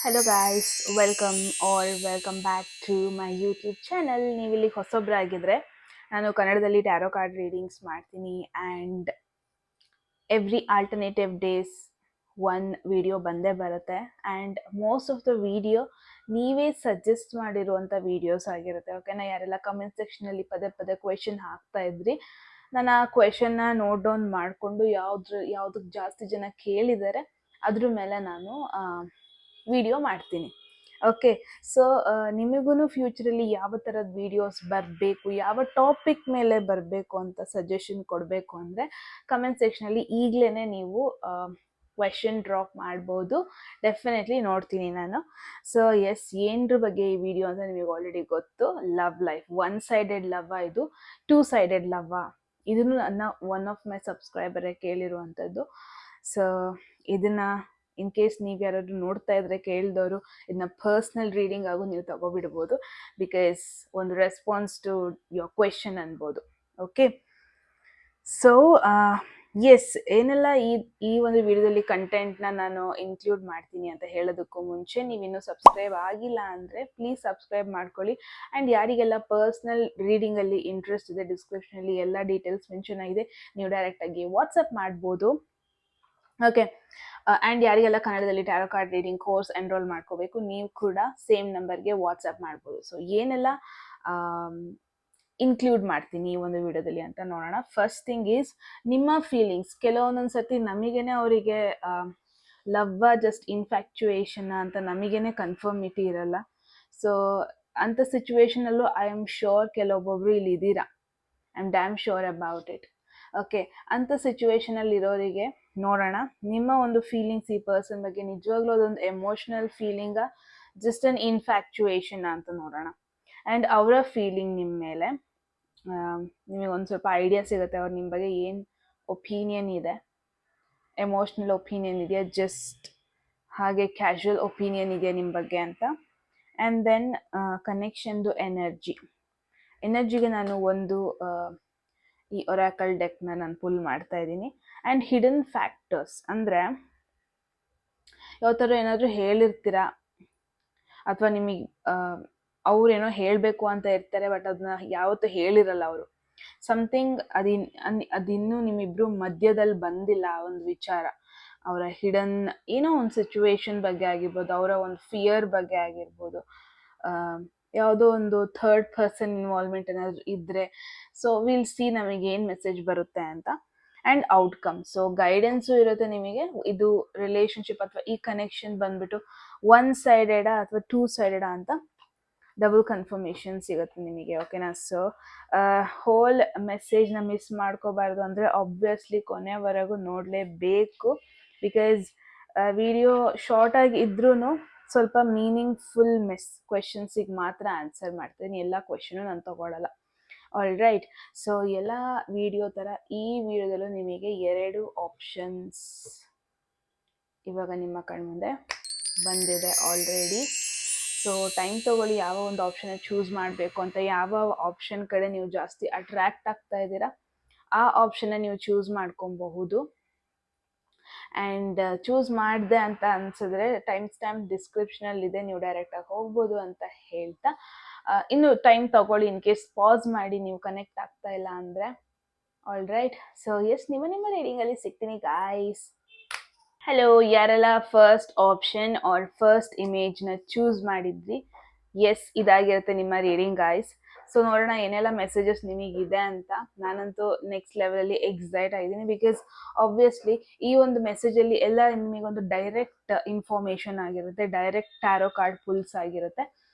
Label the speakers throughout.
Speaker 1: Hello guys, welcome back to my YouTube channel. ನೀವು ಇಲ್ಲಿ ಹೊಸೊಬ್ಬರಾಗಿದ್ದರೆ ನಾನು ಕನ್ನಡದಲ್ಲಿ ಟ್ಯಾರೋ ಕಾರ್ಡ್ ರೀಡಿಂಗ್ಸ್ ಮಾಡ್ತೀನಿ and every alternative days one video ಬಂದೇ ಬರುತ್ತೆ. And most of the video ನೀವೇ ಸಜೆಸ್ಟ್ ಮಾಡಿರುವಂಥ ವೀಡಿಯೋಸ್ ಆಗಿರುತ್ತೆ. ಓಕೆನಾ? ಯಾರೆಲ್ಲ ಕಮೆಂಟ್ ಸೆಕ್ಷನಲ್ಲಿ ಪದೇ ಪದೇ ಕ್ವೆಶನ್ ಹಾಕ್ತಾ ಇದ್ರಿ, ನಾನು ಆ ಕ್ವೆಶನ್ನ ನೋಟ್ ಡೌನ್ ಮಾಡಿಕೊಂಡು ಯಾವುದಕ್ಕೆ ಜಾಸ್ತಿ ಜನ ಕೇಳಿದ್ದಾರೆ ಅದ್ರ ಮೇಲೆ ನಾನು ವಿಡಿಯೋ ಮಾಡ್ತೀನಿ. ಓಕೆ, ಸೊ ನಿಮಗೂ ಫ್ಯೂಚರಲ್ಲಿ ಯಾವ ಥರದ ವೀಡಿಯೋಸ್ ಬರಬೇಕು, ಯಾವ ಟಾಪಿಕ್ ಮೇಲೆ ಬರಬೇಕು ಅಂತ ಸಜೆಷನ್ ಕೊಡಬೇಕು ಅಂದರೆ ಕಮೆಂಟ್ ಸೆಕ್ಷನಲ್ಲಿ ಈಗಲೇ ನೀವು ಕ್ವೆಶನ್ ಡ್ರಾಪ್ ಮಾಡ್ಬೋದು. ಡೆಫಿನೆಟ್ಲಿ ನೋಡ್ತೀನಿ ನಾನು. ಸೊ ಎಸ್, ಏನರ ಬಗ್ಗೆ ಈ ವಿಡಿಯೋ ಅಂತ ನಿಮಗೆ ಆಲ್ರೆಡಿ ಗೊತ್ತು. ಲವ್ ಲೈಫ್, ಒನ್ ಸೈಡೆಡ್ ಲವ್ವಾ ಇದು, ಟೂ ಸೈಡೆಡ್ ಲವ್ವಾ? ಇದನ್ನು ನನ್ನ ಒನ್ ಆಫ್ ಮೈ ಸಬ್ಸ್ಕ್ರೈಬರೇ ಕೇಳಿರುವಂಥದ್ದು. ಸೊ ಇದನ್ನು ಇನ್ ಕೇಸ್ ನೀವು ಯಾರಾದರೂ ನೋಡ್ತಾ ಇದ್ರೆ ಕೇಳಿದವರು ಇದನ್ನ ಪರ್ಸ್ನಲ್ ರೀಡಿಂಗ್ ಆಗು ನೀವು ತಗೋಬಿಡ್ಬೋದು. ಬಿಕಾಸ್ ಒಂದು ರೆಸ್ಪಾನ್ಸ್ ಟು ಯೋರ್ ಕ್ವೆಶನ್ ಅನ್ಬೋದು. ಓಕೆ, ಸೊ ಎಸ್, ಏನೆಲ್ಲ ಈ ಒಂದು ವಿಡಿಯೋದಲ್ಲಿ ಕಂಟೆಂಟ್ನ ನಾನು ಇನ್ಕ್ಲೂಡ್ ಮಾಡ್ತೀನಿ ಅಂತ ಹೇಳೋದಕ್ಕೂ ಮುಂಚೆ ನೀವಿನ್ನೂ ಸಬ್ಸ್ಕ್ರೈಬ್ ಆಗಿಲ್ಲ ಅಂದರೆ ಪ್ಲೀಸ್ ಸಬ್ಸ್ಕ್ರೈಬ್ ಮಾಡ್ಕೊಳ್ಳಿ. ಆ್ಯಂಡ್ ಯಾರಿಗೆಲ್ಲ ಪರ್ಸ್ನಲ್ ರೀಡಿಂಗಲ್ಲಿ ಇಂಟ್ರೆಸ್ಟ್ ಇದೆ, ಡಿಸ್ಕ್ರಿಪ್ಷನಲ್ಲಿ ಎಲ್ಲ ಡೀಟೇಲ್ಸ್ ಮೆನ್ಷನ್ ಆಗಿದೆ, ನೀವು ಡೈರೆಕ್ಟಾಗಿ ವಾಟ್ಸಪ್ ಮಾಡ್ಬೋದು. ಓಕೆ, ಆ್ಯಂಡ್ ಯಾರಿಗೆಲ್ಲ ಕನ್ನಡದಲ್ಲಿ tarot card reading course enrol ಮಾಡ್ಕೋಬೇಕು, ನೀವು ಕೂಡ ಸೇಮ್ ನಂಬರ್ಗೆ ವಾಟ್ಸಪ್ ಮಾಡ್ಬೋದು. ಸೊ ಏನೆಲ್ಲ ಇನ್ಕ್ಲೂಡ್ ಮಾಡ್ತೀನಿ ಈ ಒಂದು ವಿಡಿಯೋದಲ್ಲಿ ಅಂತ ನೋಡೋಣ. ಫಸ್ಟ್ ಥಿಂಗ್ ಈಸ್ ನಿಮ್ಮ ಫೀಲಿಂಗ್ಸ್. ಕೆಲವೊಂದೊಂದು ಸರ್ತಿ ನಮಗೇನೆ ಅವರಿಗೆ ಲವ್ವ ಜಸ್ಟ್ ಇನ್ಫ್ಯಾಕ್ಚುಯೇಷನ್ ಅಂತ ನಮಗೇನೆ ಕನ್ಫರ್ಮಿಟಿ ಇರಲ್ಲ. ಸೊ ಅಂಥ ಸಿಚುವೇಶನಲ್ಲೂ ಐ ಆಮ್ ಶ್ಯೂರ್ ಕೆಲವೊಬ್ಬೊಬ್ರು ಇಲ್ಲಿ ಇದ್ದೀರಾ. I am dam sure about it. Okay, ಅಂಥ ಸಿಚುವೇಶನಲ್ಲಿ ಇರೋರಿಗೆ ನೋಡೋಣ ನಿಮ್ಮ ಒಂದು ಫೀಲಿಂಗ್ಸ್ ಈ ಪರ್ಸನ್ ಬಗ್ಗೆ ನಿಜವಾಗ್ಲೂ ಅದೊಂದು emotional feeling, just an infatuation ಅಂತ ನೋಡೋಣ. ಆ್ಯಂಡ್ ಅವರ ಫೀಲಿಂಗ್ ನಿಮ್ಮ ಮೇಲೆ ನಿಮಗೆ ಒಂದು ಸ್ವಲ್ಪ ಐಡಿಯಾ ಸಿಗುತ್ತೆ ಅವ್ರು ನಿಮ್ಮ ಬಗ್ಗೆ ಏನು ಒಪಿನಿಯನ್ ಇದೆ, ಎಮೋಷ್ನಲ್ ಒಪಿನಿಯನ್ ಇದೆಯಾ, ಜಸ್ಟ್ ಹಾಗೆ ಕ್ಯಾಶುವಲ್ ಒಪಿನಿಯನ್ ಇದೆಯಾ ನಿಮ್ಮ ಬಗ್ಗೆ ಅಂತ. ಆ್ಯಂಡ್ ದೆನ್ ಕನೆಕ್ಷನ್ದು ಎನರ್ಜಿಗೆ ನಾನು ಒಂದು ಈ ಒರಾಕಲ್ ಡೆಕ್ನ ನಾನು ಪುಲ್ ಮಾಡ್ತಾ ಇದ್ದೀನಿ. ಆ್ಯಂಡ್ ಹಿಡನ್ ಫ್ಯಾಕ್ಟರ್ಸ್ ಅಂದರೆ ಯಾವ ಥರ ಏನಾದರೂ ಹೇಳಿರ್ತೀರಾ ಅಥವಾ ನಿಮಗೆ ಅವ್ರೇನೋ ಹೇಳಬೇಕು ಅಂತ ಇರ್ತಾರೆ, ಬಟ್ ಅದನ್ನ ಯಾವತ್ತೂ ಹೇಳಿರಲ್ಲ ಅವರು. ಸಮಥಿಂಗ್ ಅದಿನ್ನೂ ನಿಮ್ಮಿಬ್ರು ಮಧ್ಯದಲ್ಲಿ ಬಂದಿಲ್ಲ ಆ ಒಂದು ವಿಚಾರ. ಅವರ ಹಿಡನ್ ಏನೋ ಒಂದು ಸಿಚುವೇಶನ್ ಬಗ್ಗೆ ಆಗಿರ್ಬೋದು, ಅವರ ಒಂದು ಫಿಯರ್ ಬಗ್ಗೆ ಆಗಿರ್ಬೋದು, ಯಾವುದೋ ಒಂದು ಥರ್ಡ್ ಪರ್ಸನ್ ಇನ್ವಾಲ್ವ್ಮೆಂಟ್ ಏನಾದರೂ ಇದ್ದರೆ. ಸೊ ವಿಲ್ ಸಿ ನಮಗೆ ಏನು ಮೆಸೇಜ್ ಬರುತ್ತೆ ಅಂತ. ಆ್ಯಂಡ್ ಔಟ್ಕಮ್, ಸೊ ಗೈಡೆನ್ಸು ಇರುತ್ತೆ ನಿಮಗೆ. ಇದು ರಿಲೇಷನ್ಶಿಪ್ ಅಥವಾ ಈ ಕನೆಕ್ಷನ್ ಬಂದ್ಬಿಟ್ಟು ಒನ್ ಸೈಡೆಡಾ ಅಥವಾ ಟೂ ಸೈಡೆಡಾ ಅಂತ ಡಬಲ್ ಕನ್ಫರ್ಮೇಷನ್ ಸಿಗುತ್ತೆ ನಿಮಗೆ. ಓಕೆನಾ? ಸೊ ಹೋಲ್ ಮೆಸೇಜ್ನ ಮಿಸ್ ಮಾಡ್ಕೋಬಾರ್ದು ಅಂದರೆ ಆಬ್ವಿಯಸ್ಲಿ ಕೊನೆವರೆಗೂ ನೋಡಲೇಬೇಕು. ಬಿಕಾಸ್ ವಿಡಿಯೋ ಶಾರ್ಟಾಗಿ ಇದ್ರೂ ಸ್ವಲ್ಪ ಮೀನಿಂಗ್ಫುಲ್ ಕ್ವೆಶನ್ಸಿಗೆ ಮಾತ್ರ ಆನ್ಸರ್ ಮಾಡ್ತೀನಿ. ಎಲ್ಲ ಕ್ವೆಶನು ನಾನು ತೊಗೊಳ್ಳಲ್ಲ. ಆಲ್ ರೈಟ್, ಸೊ ಎಲ್ಲ ವಿಡಿಯೋ ಥರ ಈ ವಿಡಿಯೋದಲ್ಲೂ ನಿಮಗೆ 2 ಆಪ್ಷನ್ಸ್ ಇವಾಗ ನಿಮ್ಮ ಕಣ್ಮುಂದೆ ಬಂದಿದೆ ಆಲ್ರೆಡಿ. ಸೊ ಟೈಮ್ ತೊಗೊಳ್ಳಿ ಯಾವ ಒಂದು ಆಪ್ಷನ್ನ ಚೂಸ್ ಮಾಡಬೇಕು ಅಂತ. ಯಾವ ಆಪ್ಷನ್ ಕಡೆ ನೀವು ಜಾಸ್ತಿ ಅಟ್ರ್ಯಾಕ್ಟ್ ಆಗ್ತಾ ಇದ್ದೀರಾ ಆ ಆಪ್ಷನ್ನ ನೀವು ಚೂಸ್ ಮಾಡ್ಕೊಬಹುದು. ಆ್ಯಂಡ್ ಚೂಸ್ ಮಾಡಿದೆ ಅಂತ ಅನಿಸಿದ್ರೆ ಟೈಮ್ ಸ್ಟ್ಯಾಂಪ್ ಡಿಸ್ಕ್ರಿಪ್ಷನಲ್ಲಿದೆ, ನೀವು ಡೈರೆಕ್ಟಾಗಿ ಹೋಗ್ಬೋದು ಅಂತ ಹೇಳ್ತಾ, ಇನ್ನು ಟೈಮ್ ತಗೊಳ್ಳಿ. ಇನ್ ಕೇಸ್ ಪಾಸ್ ಮಾಡಿ ನೀವು ಕನೆಕ್ಟ್ ಆಗ್ತಾ ಇಲ್ಲ ಅಂದರೆ. ಆಲ್ ರೈಟ್, ಸೊ ಎಸ್, ನಿಮ್ಮ ರೀಡಿಂಗಲ್ಲಿ ಸಿಗ್ತೀನಿ ಗಾಯ್ಸ್. ಹಲೋ, ಯಾರೆಲ್ಲ ಫಸ್ಟ್ ಆಪ್ಷನ್ ಆರ್ ಫಸ್ಟ್ ಇಮೇಜ್ನ ಚೂಸ್ ಮಾಡಿದ್ರಿ, ಎಸ್ ಇದಾಗಿರುತ್ತೆ ನಿಮ್ಮ ರೀಡಿಂಗ್ ಗಾಯ್ಸ್. ಸೊ ನೋಡೋಣ ಏನೆಲ್ಲ ಮೆಸೇಜಸ್ ನಿಮಗಿದೆ ಅಂತ. ನಾನಂತೂ ನೆಕ್ಸ್ಟ್ ಲೆವೆಲಲ್ಲಿ ಎಕ್ಸೈಟ್ ಆಗಿದ್ದೀನಿ. ಬಿಕಾಸ್ ಆಬ್ವಿಯಸ್ಲಿ ಈ ಒಂದು ಮೆಸೇಜಲ್ಲಿ ಎಲ್ಲ ನಿಮಗೊಂದು ಡೈರೆಕ್ಟ್ ಇನ್ಫಾರ್ಮೇಷನ್ ಆಗಿರುತ್ತೆ, ಡೈರೆಕ್ಟ್ ಟ್ಯಾರೋ ಕಾರ್ಡ್ ಪುಲ್ಸ್ ಆಗಿರುತ್ತೆ.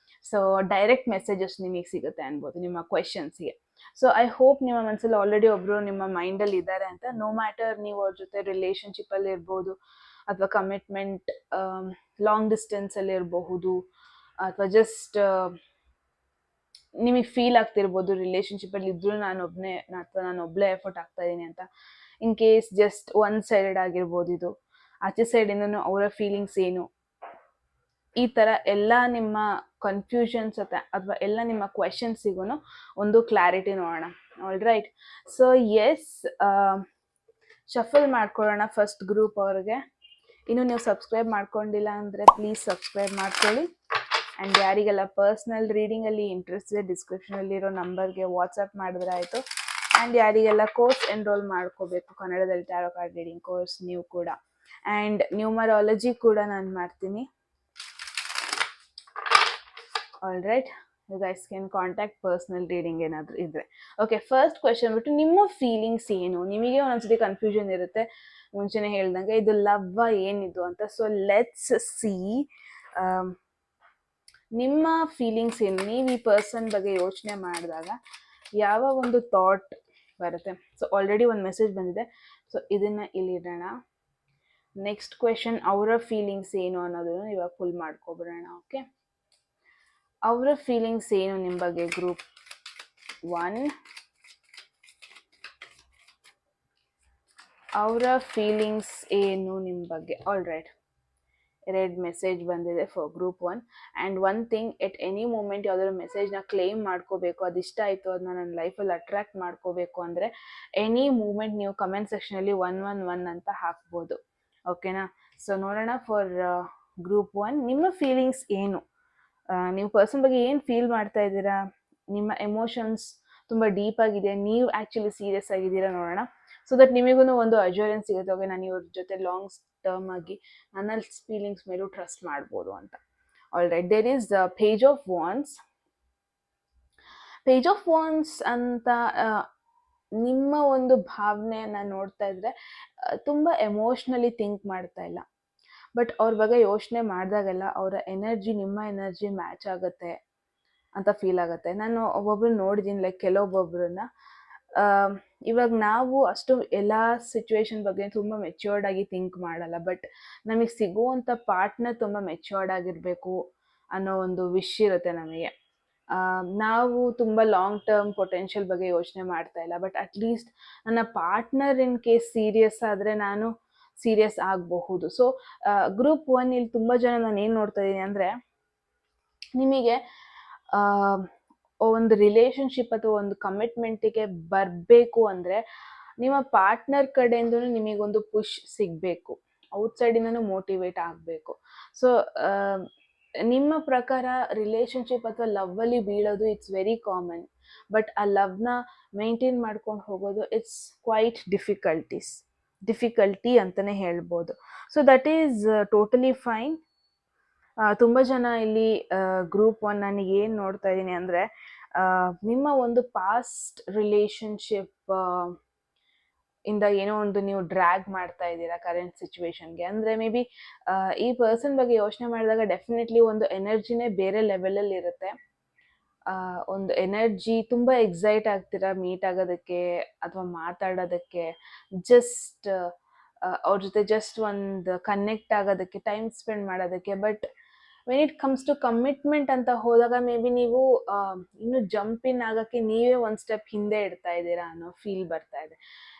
Speaker 1: ಸೊ ಡೈರೆಕ್ಟ್ ಮೆಸೇಜಸ್ ನಿಮಗೆ ಸಿಗುತ್ತೆ ಅನ್ಬೋದು ನಿಮ್ಮ ಕ್ವೆಶನ್ಸ್ಗೆ. ಸೊ ಐ ಹೋಪ್ ನಿಮ್ಮ ಮನಸ್ಸಲ್ಲಿ ಆಲ್ರೆಡಿ ಒಬ್ಬರು ನಿಮ್ಮ ಮೈಂಡಲ್ಲಿ ಇದ್ದಾರೆ ಅಂತ. ನೋ ಮ್ಯಾಟರ್ ನೀವು ಅವ್ರ ಜೊತೆ ರಿಲೇಷನ್ಶಿಪ್ಪಲ್ಲಿ ಇರ್ಬೋದು, ಅಥವಾ ಕಮಿಟ್ಮೆಂಟ್ ಲಾಂಗ್ ಡಿಸ್ಟೆನ್ಸಲ್ಲಿ ಇರಬಹುದು, ಅಥವಾ ಜಸ್ಟ್ ನಿಮಗೆ ಫೀಲ್ ಆಗ್ತಿರ್ಬೋದು ರಿಲೇಷನ್ಶಿಪ್ಪಲ್ಲಿ ಇದ್ರೂ ನಾನು ಒಬ್ಬಳೇ ಎಫರ್ಟ್ ಆಗ್ತಾ ಇದ್ದೀನಿ ಅಂತ. In case just one sided ಆಗಿರ್ಬೋದು ಇದು, ಆಚೆ ಸೈಡಿಂದನೂ ಅವರ ಫೀಲಿಂಗ್ಸ್ ಏನು, ಈ ಥರ ಎಲ್ಲ ನಿಮ್ಮ ಕನ್ಫ್ಯೂಷನ್ಸ್ ಅಥವಾ ಎಲ್ಲ ನಿಮ್ಮ ಕ್ವೆಶನ್ಸಿಗೂ ಒಂದು ಕ್ಲಾರಿಟಿ ನೋಡೋಣ. All right, so yes, shuffle ಮಾಡ್ಕೊಳ್ಳೋಣ ಫಸ್ಟ್ ಗ್ರೂಪ್ ಅವ್ರಿಗೆ. ಇನ್ನು ನೀವು ಸಬ್ಸ್ಕ್ರೈಬ್ ಮಾಡ್ಕೊಂಡಿಲ್ಲ ಅಂದರೆ ಪ್ಲೀಸ್ ಸಬ್ಸ್ಕ್ರೈಬ್ ಮಾಡ್ಕೊಳ್ಳಿ. ಆ್ಯಂಡ್ ಯಾರಿಗೆಲ್ಲ ಪರ್ಸ್ನಲ್ ರೀಡಿಂಗಲ್ಲಿ ಇಂಟ್ರೆಸ್ಟ್ ಇದೆ ಡಿಸ್ಕ್ರಿಪ್ಷನಲ್ಲಿರೋ ನಂಬರ್ಗೆ ವಾಟ್ಸಪ್ ಮಾಡಿದ್ರೆ ಆಯಿತು. ಆ್ಯಂಡ್ ಯಾರಿಗೆಲ್ಲ ಕೋರ್ಸ್ ಎನ್ರೋಲ್ ಮಾಡ್ಕೋಬೇಕು ಕನ್ನಡದಲ್ಲಿ ಟ್ಯಾರೋ ಕಾರ್ಡ್ ರೀಡಿಂಗ್ ಕೋರ್ಸ್ ನೀವು ಕೂಡ, ಆ್ಯಂಡ್ ನ್ಯೂಮರಾಲಜಿ ಕೂಡ ನಾನು ಮಾಡ್ತೀನಿ. All right, you guys can contact personal reading ಏನಾದರೂ ಇದ್ದರೆ. ಓಕೆ, ಫಸ್ಟ್ ಕ್ವೆಶನ್ ಬಿಟ್ಟು ನಿಮ್ಮ ಫೀಲಿಂಗ್ಸ್ ಏನು? ನಿಮಗೆ ಒಂದೊಂದ್ಸತಿ ಕನ್ಫ್ಯೂಷನ್ ಇರುತ್ತೆ, ಮುಂಚೆನೇ ಹೇಳ್ದಂಗೆ ಇದು ಲವ್ವ ಏನಿದು ಅಂತ. ಸೊ ಲೆಟ್ಸ್ ಸಿ ನಿಮ್ಮ ಫೀಲಿಂಗ್ಸ್ ಏನು. ನೀವು ಈ ಪರ್ಸನ್ ಬಗ್ಗೆ ಯೋಚನೆ ಮಾಡಿದಾಗ ಯಾವ ಒಂದು ಥಾಟ್ ಬರುತ್ತೆ? ಸೊ ಆಲ್ರೆಡಿ ಒಂದು ಮೆಸೇಜ್ ಬಂದಿದೆ, ಸೊ ಇದನ್ನು ಇಲ್ಲಿಡೋಣ. ನೆಕ್ಸ್ಟ್ ಕ್ವೆಶನ್, ಅವರ ಫೀಲಿಂಗ್ಸ್ ಏನು ಅನ್ನೋದನ್ನು ಇವಾಗ ಫುಲ್ ಮಾಡ್ಕೊಬಿಡೋಣ. ಓಕೆ, ಅವರ ಫೀಲಿಂಗ್ಸ್ ಏನು ನಿಮ್ಮ ಬಗ್ಗೆ? ಗ್ರೂಪ್ 1, ಅವರ ಫೀಲಿಂಗ್ಸ್ ಏನು ನಿಮ್ಮ ಬಗ್ಗೆ? ಆಲ್ ರೈಟ್, 2 ಮೆಸೇಜ್ ಬಂದಿದೆ for group 1. And one thing, at any moment ಯಾವುದಾದ್ರು ಮೆಸೇಜ್ನ ಕ್ಲೇಮ್ ಮಾಡ್ಕೋಬೇಕು, ಅದಿಷ್ಟ ಆಯಿತು ಅದನ್ನ ನನ್ನ ಲೈಫಲ್ಲಿ ಅಟ್ರ್ಯಾಕ್ಟ್ ಮಾಡ್ಕೋಬೇಕು ಅಂದರೆ ಎನಿ ಮೂಮೆಂಟ್ ನೀವು ಕಮೆಂಟ್ ಸೆಕ್ಷನಲ್ಲಿ 111 ಅಂತ ಹಾಕ್ಬೋದು. ಓಕೆನಾ? ಸೊ ನೋಡೋಣ ಫಾರ್ ಗ್ರೂಪ್ 1 ನಿಮ್ಮ ಫೀಲಿಂಗ್ಸ್ ಏನು? ನೀವು ಪರ್ಸನ್ ಬಗ್ಗೆ ಏನು ಫೀಲ್ ಮಾಡ್ತಾ ಇದ್ದೀರಾ? ನಿಮ್ಮ ಎಮೋಷನ್ಸ್ ತುಂಬ ಡೀಪ್ ಆಗಿದೆ, ನೀವು ಆ್ಯಕ್ಚುಲಿ ಸೀರಿಯಸ್ ಆಗಿದ್ದೀರಾ? ನೋಡೋಣ. ಸೊ ದಟ್ ನಿಮಗೂ ಒಂದು ಅಶ್ಯೂರೆನ್ಸ್ ಸಿಗುತ್ತೆ, ಓಕೆ ನಾನು ಇವ್ರ ಜೊತೆ ಲಾಂಗ್ ಟರ್ಮ್ ಆಗಿ ನನ್ನ ಫೀಲಿಂಗ್ಸ್ ಮೇಲೂ ಟ್ರಸ್ಟ್ ಮಾಡ್ಬೋದು ಅಂತ. All right, there is page of wands. Page of wands ಅಂತ ನಿಮ್ಮ ಒಂದು ಭಾವನೆಯನ್ನು ನೋಡ್ತಾ ಇದ್ರೆ ತುಂಬ ಎಮೋಷ್ನಲಿ ಥಿಂಕ್ ಮಾಡ್ತಾ ಇಲ್ಲ, ಬಟ್ ಅವ್ರ ಬಗ್ಗೆ ಯೋಚನೆ ಮಾಡಿದಾಗೆಲ್ಲ ಅವರ ಎನರ್ಜಿ ನಿಮ್ಮ ಎನರ್ಜಿ ಮ್ಯಾಚ್ ಆಗುತ್ತೆ ಅಂತ ಫೀಲ್ ಆಗುತ್ತೆ. ನಾನು ಒಬ್ಬೊಬ್ರು ನೋಡಿದ್ದೀನಿ, ಲೈಕ್ ಕೆಲವೊಬ್ಬೊಬ್ರನ್ನ ಇವಾಗ ನಾವು ಅಷ್ಟು ಎಲ್ಲ ಸಿಚುವೇಶನ್ ಬಗ್ಗೆ ತುಂಬ ಮೆಚ್ಯೂರ್ಡ್ ಆಗಿ ಥಿಂಕ್ ಮಾಡಲ್ಲ, ಬಟ್ ನಮಗೆ ಸಿಗುವಂಥ ಪಾರ್ಟ್ನರ್ ತುಂಬ ಮೆಚ್ಯೂರ್ಡ್ ಆಗಿರಬೇಕು ಅನ್ನೋ ಒಂದು ವಿಶ್ ಇರುತ್ತೆ ನಮಗೆ. ನಾವು ತುಂಬ ಲಾಂಗ್ ಟರ್ಮ್ ಪೊಟೆನ್ಷಿಯಲ್ ಬಗ್ಗೆ ಯೋಚನೆ ಮಾಡ್ತಾ ಇಲ್ಲ, ಬಟ್ ಅಟ್ಲೀಸ್ಟ್ ನನ್ನ ಪಾರ್ಟ್ನರ್ ಇನ್ ಕೇಸ್ ಸೀರಿಯಸ್ ಆದರೆ ನಾನು ಸೀರಿಯಸ್ ಆಗಬಹುದು. ಸೊ ಗ್ರೂಪ್ 1 ಇಲ್ಲಿ ತುಂಬ ಜನ ನಾನು ಏನು ನೋಡ್ತಾ ಇದ್ದೀನಿ ಅಂದರೆ, ನಿಮಗೆ ಒಂದು ರಿಲೇಷನ್ಶಿಪ್ ಅಥವಾ ಒಂದು ಕಮಿಟ್ಮೆಂಟಿಗೆ ಬರಬೇಕು ಅಂದರೆ ನಿಮ್ಮ ಪಾರ್ಟ್ನರ್ ಕಡೆಯಿಂದನೂ ನಿಮಗೊಂದು ಪುಷ್ ಸಿಗಬೇಕು, ಔಟ್ಸೈಡಿಂದನೂ ಮೋಟಿವೇಟ್ ಆಗಬೇಕು. ಸೊ ನಿಮ್ಮ ಪ್ರಕಾರ ರಿಲೇಷನ್ಶಿಪ್ ಅಥವಾ ಲವ್ವಲ್ಲಿ ಬೀಳೋದು ಇಟ್ಸ್ ವೆರಿ ಕಾಮನ್, ಬಟ್ ಆ ಲವ್ನ ಮೇಂಟೈನ್ ಮಾಡ್ಕೊಂಡು ಹೋಗೋದು ಇಟ್ಸ್ ಕ್ವೈಟ್ ಡಿಫಿಕಲ್ಟಿ ಅಂತಲೇ ಹೇಳ್ಬೋದು. So that is totally fine. ತುಂಬ ಜನ ಇಲ್ಲಿ ಗ್ರೂಪ್ 1 ನನಗೆ ಏನು ನೋಡ್ತಾ ಇದ್ದೀನಿ ಅಂದರೆ, ನಿಮ್ಮ ಒಂದು ಪಾಸ್ಟ್ ರಿಲೇಷನ್ಶಿಪ್ ಇಂದ ಏನೋ ಒಂದು ನೀವು ಡ್ರ್ಯಾಗ್ ಮಾಡ್ತಾ ಇದ್ದೀರಾ ಕರೆಂಟ್ ಸಿಚುವೇಶನ್ಗೆ. ಅಂದರೆ ಮೇ ಬಿ ಈ ಪರ್ಸನ್ ಬಗ್ಗೆ ಯೋಚನೆ ಮಾಡಿದಾಗ ಡೆಫಿನೆಟ್ಲಿ ಒಂದು ಎನರ್ಜಿನೇ ಬೇರೆ ಲೆವೆಲಲ್ಲಿ ಇರುತ್ತೆ. ಒಂದು ಎನರ್ಜಿ ತುಂಬ ಎಕ್ಸೈಟ್ ಆಗ್ತೀರಾ ಮೀಟ್ ಆಗೋದಕ್ಕೆ ಅಥವಾ ಮಾತಾಡೋದಕ್ಕೆ, ಜಸ್ಟ್ ಅವ್ರ ಜೊತೆ ಜಸ್ಟ್ ಒಂದು ಕನೆಕ್ಟ್ ಆಗೋದಕ್ಕೆ, ಟೈಮ್ ಸ್ಪೆಂಡ್ ಮಾಡೋದಕ್ಕೆ. But when it comes to commitment ಅಂತ ಹೋದಾಗ ಮೇ ಬಿ ನೀವು ಇನ್ನು ಜಂಪ್ ಇನ್ ಆಗೋಕ್ಕೆ ನೀವೇ ಒಂದು ಸ್ಟೆಪ್ ಹಿಂದೆ ಇಡ್ತಾ ಇದ್ದೀರಾ ಅನ್ನೋ ಫೀಲ್ ಬರ್ತಾ ಇದೆ.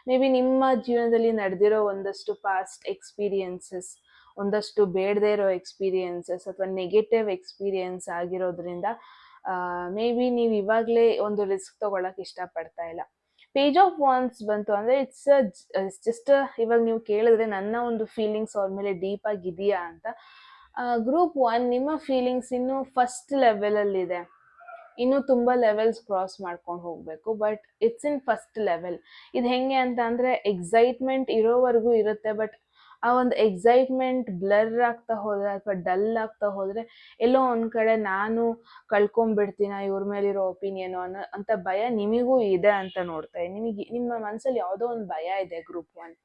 Speaker 1: ಮೇ ಬಿ ನಿಮ್ಮ ಜೀವನದಲ್ಲಿ ನಡೆದಿರೋ ಒಂದಷ್ಟು ಪಾಸ್ಟ್ ಎಕ್ಸ್ಪೀರಿಯನ್ಸಸ್, ಒಂದಷ್ಟು ಬೇಡದೇ ಇರೋ ಎಕ್ಸ್ಪೀರಿಯನ್ಸಸ್ ಅಥವಾ ನೆಗೆಟಿವ್ ಎಕ್ಸ್ಪೀರಿಯನ್ಸ್ ಆಗಿರೋದ್ರಿಂದ ಮೇ ಬಿ ನೀವು ಇವಾಗಲೇ ಒಂದು ರಿಸ್ಕ್ ತೊಗೊಳಕ್ಕೆ ಇಷ್ಟಪಡ್ತಾ ಇಲ್ಲ. ಪೇಜ್ ಆಫ್ ವಾಂಡ್ಸ್ ಬಂತು ಅಂದರೆ ಇಟ್ಸ್ ಜಸ್ಟ್ ಇವಾಗ ನೀವು ಕೇಳಿದ್ರೆ ನನ್ನ ಒಂದು ಫೀಲಿಂಗ್ಸ್ ಅವ್ರ ಮೇಲೆ ಡೀಪ್ ಆಗಿದೆಯಾ ಅಂತ. ಗ್ರೂಪ್ 1 ನಿಮ್ಮ ಫೀಲಿಂಗ್ಸ್ ಇನ್ನೂ ಫಸ್ಟ್ ಲೆವೆಲಲ್ಲಿದೆ, ಇನ್ನೂ ತುಂಬ ಲೆವೆಲ್ಸ್ ಕ್ರಾಸ್ ಮಾಡ್ಕೊಂಡು ಹೋಗಬೇಕು, but it's in first level. ಇದು ಹೆಂಗೆ ಅಂತ ಅಂದರೆ, ಎಕ್ಸೈಟ್ಮೆಂಟ್ ಇರೋವರೆಗೂ ಇರುತ್ತೆ, ಬಟ್ ಆ ಒಂದು ಎಕ್ಸೈಟ್ಮೆಂಟ್ ಬ್ಲರ್ ಆಗ್ತಾ ಹೋದರೆ ಅಥವಾ ಡಲ್ ಆಗ್ತಾ ಹೋದರೆ ಎಲ್ಲೋ ಒಂದು ಕಡೆ ನಾನು ಕಳ್ಕೊಂಡ್ಬಿಡ್ತೀನ ಇವ್ರ ಮೇಲಿರೋ ಒಪಿನಿಯನು ಅಂತ ಭಯ ನಿಮಗೂ ಇದೆ ಅಂತ ನೋಡ್ತಾ ನಿಮಗೆ ನಿಮ್ಮ ಮನಸ್ಸಲ್ಲಿ ಯಾವುದೋ ಒಂದು ಭಯ ಇದೆ ಗ್ರೂಪ್ 1.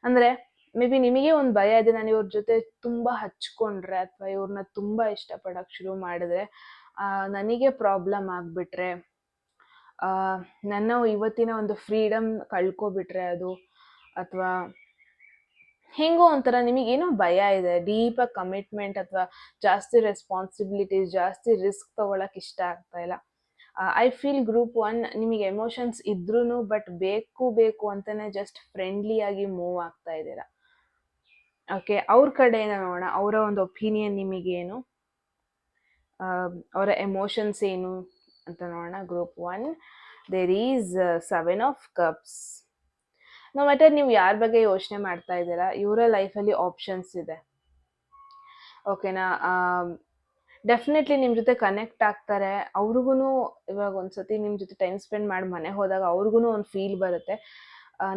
Speaker 1: ಅಂದರೆ ಮೇ ಬಿ ನಿಮಗೆ ಒಂದು ಭಯ ಇದೆ, ನಾನು ಇವ್ರ ಜೊತೆ ತುಂಬ ಹಚ್ಕೊಂಡ್ರೆ ಅಥವಾ ಇವ್ರನ್ನ ತುಂಬ ಇಷ್ಟಪಡೋಕ್ಕೆ ಶುರು ಮಾಡಿದ್ರೆ ನನಗೆ ಪ್ರಾಬ್ಲಮ್ ಆಗಿಬಿಟ್ರೆ, ನನ್ನ ಇವತ್ತಿನ ಒಂದು ಫ್ರೀಡಮ್ ಕಳ್ಕೊಬಿಟ್ರೆ ಅದು, ಅಥವಾ ಹೆಂಗೋ ಒಂಥರ ನಿಮಗೇನೋ ಭಯ ಇದೆ, ಡೀಪಾಗಿ ಕಮಿಟ್ಮೆಂಟ್ ಅಥವಾ ಜಾಸ್ತಿ ರೆಸ್ಪಾನ್ಸಿಬಿಲಿಟೀಸ್, ಜಾಸ್ತಿ ರಿಸ್ಕ್ ತೊಗೊಳಕ್ಕೆ ಇಷ್ಟ ಆಗ್ತಾ ಇಲ್ಲ. ಐ ಫೀಲ್ ಗ್ರೂಪ್ 1 ನಿಮಗೆ ಎಮೋಷನ್ಸ್ ಇದ್ರೂ ಬಟ್ ಬೇಕು ಅಂತಲೇ ಜಸ್ಟ್ ಫ್ರೆಂಡ್ಲಿಯಾಗಿ ಮೂವ್ ಆಗ್ತಾ ಇದ್ದೀರಾ. ಓಕೆ, ಅವ್ರ ಕಡೆಯಿಂದ ನೋಡೋಣ, ಅವರ ಒಂದು ಒಪಿನಿಯನ್ ನಿಮಗೇನು, ಅವರ ಎಮೋಷನ್ಸ್ ಏನು ಅಂತ ನೋಡೋಣ. Group 1 there is 7 of cups. No matter ನೀವು ಯಾರ ಬಗ್ಗೆ ಯೋಚನೆ ಮಾಡ್ತಾ ಇದ್ದೀರಾ, ಇವರ ಲೈಫಲ್ಲಿ ಆಪ್ಷನ್ಸ್ ಇದೆ. ಓಕೆನಾ. ಡೆಫಿನೆಟ್ಲಿ ನಿಮ್ಮ ಜೊತೆ ಕನೆಕ್ಟ್ ಆಗ್ತಾರೆ. ಅವ್ರಿಗೂ ಇವಾಗ ಒಂದ್ಸತಿ ನಿಮ್ಮ ಜೊತೆ ಟೈಮ್ ಸ್ಪೆಂಡ್ ಮಾಡಿ ಮನೆ ಹೋದಾಗ ಅವ್ರಿಗೂ ಒಂದು ಫೀಲ್ ಬರುತ್ತೆ,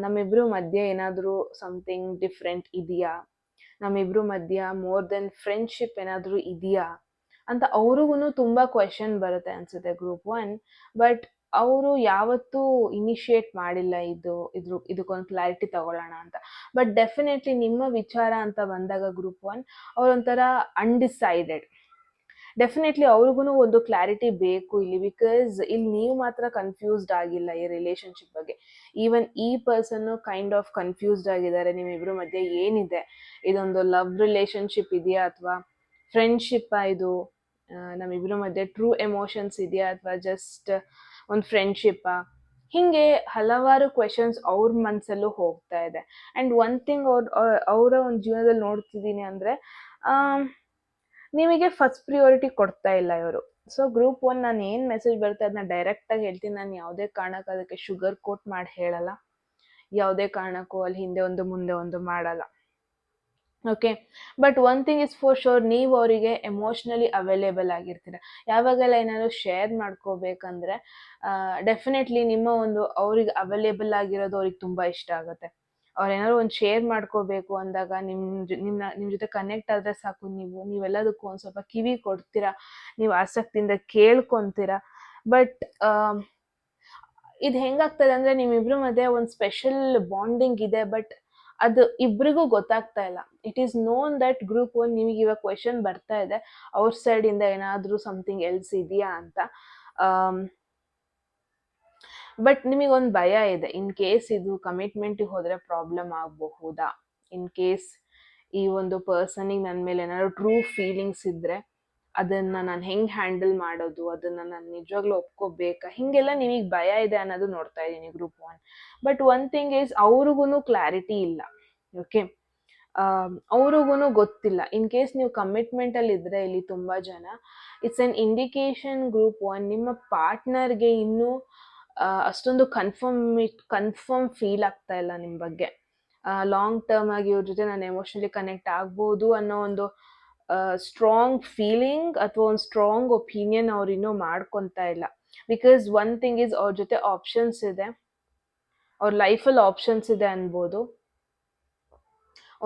Speaker 1: ನಮ್ಮಿಬ್ರು ಮಧ್ಯೆ ಏನಾದರೂ ಸಮಥಿಂಗ್ ಡಿಫ್ರೆಂಟ್ ಇದೆಯಾ, ನಮ್ಮಿಬ್ರು ಮಧ್ಯ ಮೋರ್ ದೆನ್ ಫ್ರೆಂಡ್ಶಿಪ್ ಏನಾದರೂ ಇದೆಯಾ ಅಂತ ಅವ್ರಿಗೂ ತುಂಬ ಕ್ವೆಶನ್ ಬರುತ್ತೆ ಅನ್ಸುತ್ತೆ ಗ್ರೂಪ್ ಒನ್. ಬಟ್ ಅವರು ಯಾವತ್ತೂ ಇನಿಷಿಯೇಟ್ ಮಾಡಿಲ್ಲ ಇದಕ್ಕೊಂದು ಕ್ಲಾರಿಟಿ ತಗೊಳ್ಳೋಣ ಅಂತ. ಬಟ್ ಡೆಫಿನೆಟ್ಲಿ ನಿಮ್ಮ ವಿಚಾರ ಅಂತ ಬಂದಾಗ ಗ್ರೂಪ್ ಒನ್ ಅವರೊಂಥರ ಅನ್ಡಿಸೈಡೆಡ್. ಡೆಫಿನೆಟ್ಲಿ ಅವ್ರಿಗೂ ಒಂದು ಕ್ಲಾರಿಟಿ ಬೇಕು ಇಲ್ಲಿ, ಬಿಕಾಸ್ ಇಲ್ಲಿ ನೀವು ಮಾತ್ರ ಕನ್ಫ್ಯೂಸ್ಡ್ ಆಗಿಲ್ಲ ಈ ರಿಲೇಶನ್ಶಿಪ್ ಬಗ್ಗೆ. ಈವನ್ ಈ ಪರ್ಸನ್ನು ಕೈಂಡ್ ಆಫ್ ಕನ್ಫ್ಯೂಸ್ಡ್ ಆಗಿದ್ದಾರೆ ನಿಮ್ಮಿಬ್ರ ಮಧ್ಯೆ ಏನಿದೆ, ಇದೊಂದು ಲವ್ ರಿಲೇಶನ್ಶಿಪ್ ಇದೆಯಾ ಅಥವಾ ಫ್ರೆಂಡ್ಶಿಪ್ಪಾ ಇದು, ನಮ್ಮಿಬ್ರ ಮಧ್ಯೆ ಟ್ರೂ ಎಮೋಷನ್ಸ್ ಇದೆಯಾ ಅಥವಾ ಜಸ್ಟ್ ಒಂದು ಫ್ರೆಂಡ್ಶಿಪ್ಪಾ, ಹಿಂಗೆ ಹಲವಾರು ಕ್ವೆಶನ್ಸ್ ಅವ್ರ ಮನಸ್ಸಲ್ಲೂ ಹೋಗ್ತಾ ಇದೆ. ಆ್ಯಂಡ್ ಒನ್ ಥಿಂಗ್ ಅವರ ಒಂದು ಜೀವನದಲ್ಲಿ ನೋಡ್ತಿದ್ದೀನಿ ಅಂದರೆ, ನಿಮಗೆ ಫಸ್ಟ್ ಪ್ರಿಯಾರಿಟಿ ಕೊಡ್ತಾ ಇಲ್ಲ ಇವರು. ಸೊ ಗ್ರೂಪ್ ಒನ್ ನಾನು ಏನು ಮೆಸೇಜ್ ಬರುತ್ತೆ ಅದನ್ನ ಡೈರೆಕ್ಟಾಗಿ ಹೇಳ್ತೀನಿ. ನಾನು ಯಾವುದೇ ಕಾರಣಕ್ಕೆ ಅದಕ್ಕೆ ಶುಗರ್ ಕೋಟ್ ಮಾಡಿ ಹೇಳಲ್ಲ, ಯಾವುದೇ ಕಾರಣಕ್ಕೂ ಅಲ್ಲಿ ಹಿಂದೆ ಒಂದು ಮುಂದೆ ಒಂದು ಮಾಡಲ್ಲ. Okay, but one thing is for sure, ನೀವು ಅವರಿಗೆ ಎಮೋಷ್ನಲಿ ಅವೈಲೇಬಲ್ ಆಗಿರ್ತೀರ. ಯಾವಾಗೆಲ್ಲ ಏನಾದ್ರು ಶೇರ್ ಮಾಡ್ಕೋಬೇಕಂದ್ರೆ ಡೆಫಿನೆಟ್ಲಿ ನಿಮ್ಮ ಒಂದು ಅವ್ರಿಗೆ ಅವೈಲೇಬಲ್ ಆಗಿರೋದು ಅವ್ರಿಗೆ ತುಂಬ ಇಷ್ಟ ಆಗುತ್ತೆ. ಅವ್ರೇನಾದ್ರು ಒಂದು ಶೇರ್ ಮಾಡ್ಕೋಬೇಕು ಅಂದಾಗ ನಿಮ್ಮ ಜೊತೆ ಕನೆಕ್ಟ್ ಆದರೆ ಸಾಕು, ನೀವೆಲ್ಲದಕ್ಕೂ ಒಂದು ಸ್ವಲ್ಪ ಕಿವಿ ಕೊಡ್ತೀರಾ, ನೀವು ಆಸಕ್ತಿಯಿಂದ ಕೇಳ್ಕೊತೀರಾ. ಬಟ್ ಇದು ಹೆಂಗಾಗ್ತದೆ ಅಂದರೆ, ನಿಮ್ಮಿಬ್ರ ಮಧ್ಯೆ ಒಂದು ಸ್ಪೆಷಲ್ ಬಾಂಡಿಂಗ್ ಇದೆ, ಬಟ್ ಅದು ಇಬ್ಬರಿಗೂ ಗೊತ್ತಾಗ್ತಾ ಇಲ್ಲ. It is known that group one ನಿಮಗೆ ಇವಾಗ ಕ್ವೆಶನ್ ಬರ್ತಾ ಇದೆ ಅವ್ರ ಸೈಡಿಂದ ಏನಾದರೂ ಸಮಥಿಂಗ್ ಎಲ್ಸ್ ಇದೆಯಾ ಅಂತ. ಬಟ್ ನಿಮಗೊಂದು ಭಯ ಇದೆ, ಇನ್ ಕೇಸ್ ಇದು ಕಮಿಟ್ಮೆಂಟಿಗೆ ಹೋದರೆ ಪ್ರಾಬ್ಲಮ್ ಆಗಬಹುದಾ, ಇನ್ ಕೇಸ್ ಈ ಒಂದು ಪರ್ಸನಿಗೆ ನನ್ನ ಮೇಲೆ ಏನಾದ್ರು ಟ್ರೂ ಫೀಲಿಂಗ್ಸ್ ಇದ್ದರೆ ಅದನ್ನು ನಾನು ಹೆಂಗೆ ಹ್ಯಾಂಡಲ್ ಮಾಡೋದು, ಅದನ್ನು ನಾನು ನಿಜವಾಗ್ಲೂ ಒಪ್ಕೋಬೇಕಾ, ಹೀಗೆಲ್ಲ ನಿಮಗೆ ಭಯ ಇದೆ ಅನ್ನೋದು ನೋಡ್ತಾ ಇದ್ದೀನಿ group one. But one thing is ಅವ್ರಿಗೂ ಕ್ಲಾರಿಟಿ ಇಲ್ಲ. ಓಕೆ, ಅವ್ರಿಗೂ ಗೊತ್ತಿಲ್ಲ. ಇನ್ ಕೇಸ್ ನೀವು ಕಮಿಟ್ಮೆಂಟಲ್ಲಿ ಇದ್ದರೆ ಇಲ್ಲಿ ತುಂಬ ಜನ, it's an indication group one ನಿಮ್ಮ ಪಾರ್ಟ್ನರ್ಗೆ ಇನ್ನೂ ಅಷ್ಟೊಂದು ಕನ್ಫರ್ಮ್ ಫೀಲ್ ಆಗ್ತಾ ಇಲ್ಲ ನಿಮ್ಮ ಬಗ್ಗೆ. ಲಾಂಗ್ ಟರ್ಮ್ ಆಗಿ ಇವ್ರ ಜೊತೆ ನಾನು ಎಮೋಷನಲಿ ಕನೆಕ್ಟ್ ಆಗ್ಬೋದು ಅನ್ನೋ ಒಂದು ಸ್ಟ್ರಾಂಗ್ ಫೀಲಿಂಗ್ ಅಥವಾ ಒಂದು ಸ್ಟ್ರಾಂಗ್ ಒಪಿನಿಯನ್ ಅವ್ರು ಇನ್ನೂ ಮಾಡ್ಕೊತಾ ಇಲ್ಲ. ಬಿಕಾಸ್ ಒನ್ ಥಿಂಗ್ ಈಸ್ ಅವ್ರ ಜೊತೆ ಆಪ್ಷನ್ಸ್ ಇದೆ, ಅವ್ರ ಲೈಫಲ್ಲಿ ಆಪ್ಷನ್ಸ್ ಇದೆ ಅನ್ಬೋದು,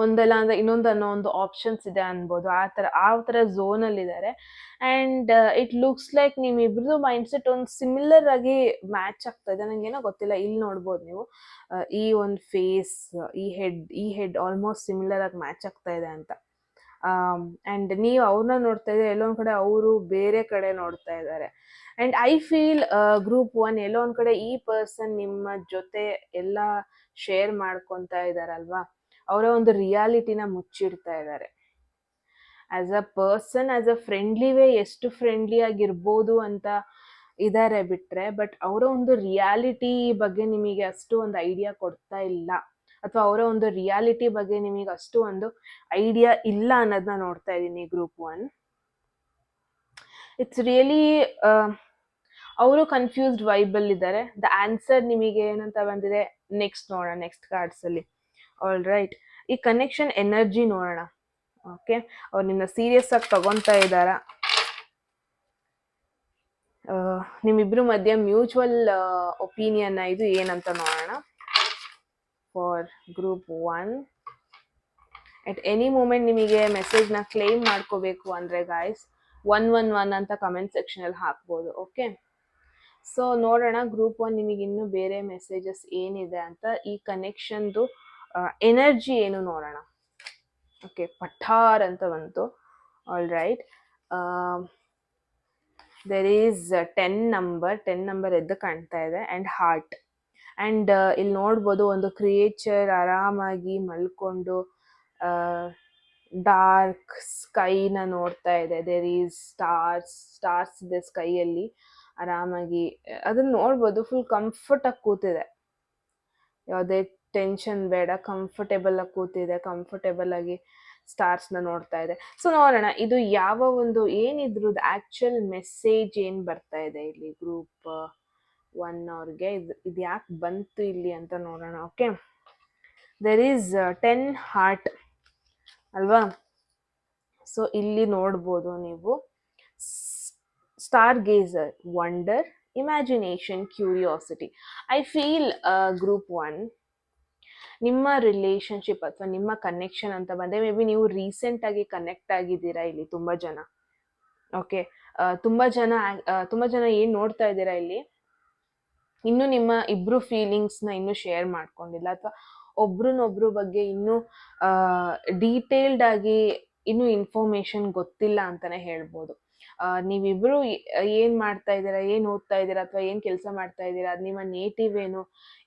Speaker 1: ಒಂದಲ್ಲ ಅಂದರೆ ಇನ್ನೊಂದು ಅನ್ನೋ ಒಂದು ಆಪ್ಷನ್ಸ್ ಇದೆ ಅನ್ಬೋದು. ಆ ಥರ ಝೋನಲ್ಲಿದ್ದಾರೆ. ಆ್ಯಂಡ್ ಇಟ್ ಲುಕ್ಸ್ ಲೈಕ್ ನಿಮ್ಮಿಬ್ರದ್ದು ಮೈಂಡ್ಸೆಟ್ ಒಂದು ಸಿಮಿಲರ್ ಆಗಿ ಮ್ಯಾಚ್ ಆಗ್ತಾ ಇದೆ. ನನಗೇನೋ ಗೊತ್ತಿಲ್ಲ, ಇಲ್ಲಿ ನೋಡ್ಬೋದು ನೀವು ಈ ಒಂದು ಫೇಸ್, ಈ ಹೆಡ್ ಆಲ್ಮೋಸ್ಟ್ ಸಿಮಿಲರ್ ಆಗಿ ಮ್ಯಾಚ್ ಆಗ್ತಾ ಇದೆ ಅಂತ. ಆ್ಯಂಡ್ ನೀವು ಅವ್ರನ್ನ ನೋಡ್ತಾ ಇದ್ದಾರೆ, ಎಲ್ಲೊಂದು ಕಡೆ ಅವರು ಬೇರೆ ಕಡೆ ನೋಡ್ತಾ ಇದ್ದಾರೆ. And I feel group one ಎಲ್ಲೋ ಒಂದು ಕಡೆ ಈ ಪರ್ಸನ್ ನಿಮ್ಮ ಜೊತೆ ಎಲ್ಲ ಶೇರ್ ಮಾಡ್ಕೊತಾ ಇದ್ದಾರಲ್ವಾ, ಅವರ ಒಂದು ರಿಯಾಲಿಟಿನ ಮುಚ್ಚಿಡ್ತಾ ಇದ್ದಾರೆ. As a person, as a friendly way ಎಷ್ಟು ಫ್ರೆಂಡ್ಲಿ ಆಗಿರ್ಬೋದು ಅಂತ ಇದ್ದಾರೆ ಬಿಟ್ಟರೆ, ಬಟ್ ಅವರ ಒಂದು ರಿಯಾಲಿಟಿ ಬಗ್ಗೆ ನಿಮಗೆ ಅಷ್ಟು ಒಂದು ಐಡಿಯಾ ಕೊಡ್ತಾ ಇಲ್ಲ, ಅಥವಾ ಅವರ ಒಂದು ರಿಯಾಲಿಟಿ ಬಗ್ಗೆ ನಿಮಗೆ ಅಷ್ಟು ಒಂದು ಐಡಿಯಾ ಇಲ್ಲ ಅನ್ನೋದನ್ನ ನೋಡ್ತಾ ಇದ್ದೀನಿ ಗ್ರೂಪ್ ಒನ್. ಇಟ್ಸ್ ರಿಯಲಿ ಅವರು ಕನ್ಫ್ಯೂಸ್ಡ್ ವೈಬಲ್ ಇದ್ದಾರೆ. ದ ಆನ್ಸರ್ ನಿಮಗೆ ಏನಂತ ಬಂದಿದೆ ನೆಕ್ಸ್ಟ್ ನೋಡೋಣ, ನೆಕ್ಸ್ಟ್ ಕಾರ್ಡ್ಸಲ್ಲಿ. ಆಲ್ ರೈಟ್, ಈ ಕನೆಕ್ಷನ್ ಎನರ್ಜಿ ನೋಡೋಣ. ಓಕೆ, ಅವ್ರು ನಿನ್ನ ಸೀರಿಯಸ್ ಆಗಿ ತಗೊತಾ ಇದ್ದಾರ, ನಿಮ್ಮಿಬ್ರು ಮಧ್ಯೆ ಮ್ಯೂಚುವಲ್ ಒಪಿನಿಯನ್ ಇದು ಏನಂತ ನೋಡೋಣ for group one. At any moment ನಿಮಗೆ ಮೆಸೇಜ್ನ ಕ್ಲೇಮ್ ಮಾಡ್ಕೋಬೇಕು ಅಂದರೆ ಗಾಯ್ಸ್ 111 ಅಂತ ಕಮೆಂಟ್ ಸೆಕ್ಷನಲ್ಲಿ ಹಾಕ್ಬೋದು. ಓಕೆ, ಸೊ ನೋಡೋಣ ಗ್ರೂಪ್ ಒನ್ ನಿಮಗೆ ಇನ್ನೂ ಬೇರೆ ಮೆಸೇಜಸ್ ಏನಿದೆ ಅಂತ, ಈ ಕನೆಕ್ಷನ್ದು ಎನರ್ಜಿ ಏನು ನೋಡೋಣ. ಓಕೆ, ಪಠಾರ್ ಅಂತ ಬಂತು. All right, there is 10 number ಎದ್ದು ಕಾಣ್ತಾ ಇದೆ, ಆ್ಯಂಡ್ ಹಾರ್ಟ್. ಆ್ಯಂಡ್ ಇಲ್ಲಿ ನೋಡ್ಬೋದು ಒಂದು ಕ್ರಿಯೇಚರ್ ಆರಾಮಾಗಿ ಮಲ್ಕೊಂಡು ಡಾರ್ಕ್ ಸ್ಕೈನ ನೋಡ್ತಾ ಇದೆ. ದೇರ್ ಈಸ್ ಸ್ಟಾರ್ಸ್ ಇದೆ ಸ್ಕೈಯಲ್ಲಿ, ಆರಾಮಾಗಿ ಅದನ್ನ ನೋಡ್ಬೋದು. ಫುಲ್ ಕಂಫರ್ಟಾಗಿ ಕೂತಿದೆ, ಯಾವುದೇ ಟೆನ್ಷನ್ ಬೇಡ, ಕಂಫರ್ಟೇಬಲ್ ಆಗಿ ಕೂತಿದೆ, ಕಂಫರ್ಟೇಬಲ್ ಆಗಿ ಸ್ಟಾರ್ಸ್ನ ನೋಡ್ತಾ ಇದೆ. ಸೊ ನೋಡೋಣ ಇದು ಯಾವ ಒಂದು ಏನಿದ್ರದ್ದು ಆ್ಯಕ್ಚುಯಲ್ ಮೆಸೇಜ್ ಏನು ಬರ್ತಾ ಇದೆ ಇಲ್ಲಿ ಗ್ರೂಪ್ ಒನ್ ಅವ್ರಿಗೆ, ಇದು ಯಾಕೆ ಬಂತು ಇಲ್ಲಿ ಅಂತ ನೋಡೋಣ. ಓಕೆ, ದೆರ್ ಈಸ್ 10 ಹಾರ್ಟ್ ಅಲ್ವಾ. ಸೊ ಇಲ್ಲಿ ನೋಡ್ಬೋದು ನೀವು stargazer, wonder, imagination, curiosity. I feel group 1 ನಿಮ್ಮ ರಿಲೇಶನ್ಶಿಪ್ ಅಥವಾ ನಿಮ್ಮ ಕನೆಕ್ಷನ್ ಅಂತ ಬಂದರೆ ಮೇ ಬಿ ನೀವು ರೀಸೆಂಟಾಗಿ ಕನೆಕ್ಟ್ ಆಗಿದ್ದೀರಾ ಇಲ್ಲಿ ತುಂಬ ಜನ. ಓಕೆ, ತುಂಬ ಜನ ಏನು ನೋಡ್ತಾ ಇದ್ದೀರಾ ಇಲ್ಲಿ, ಇನ್ನೂ ನಿಮ್ಮ ಇಬ್ರು ಫೀಲಿಂಗ್ಸ್ನ ಇನ್ನೂ ಶೇರ್ ಮಾಡ್ಕೊಂಡಿಲ್ಲ, ಅಥವಾ ಒಬ್ರನ್ನೊಬ್ರು ಬಗ್ಗೆ ಇನ್ನೂ ಡೀಟೇಲ್ಡ್ ಆಗಿ ಇನ್ನೂ ಇನ್ಫಾರ್ಮೇಶನ್ ಗೊತ್ತಿಲ್ಲ ಅಂತಾನೆ ಹೇಳ್ಬೋದು. ನೀವಿಬ್ರು ಏನ್ ಮಾಡ್ತಾ ಇದ್ದೀರಾ, ಏನ್ ಓದ್ತಾ ಇದ್ದೀರಾ, ಅಥವಾ ಏನ್ ಕೆಲಸ ಮಾಡ್ತಾ ಇದ್ದೀರಾ, ಅದು ನಿಮ್ಮ ನೇಟಿವ್ ಏನು,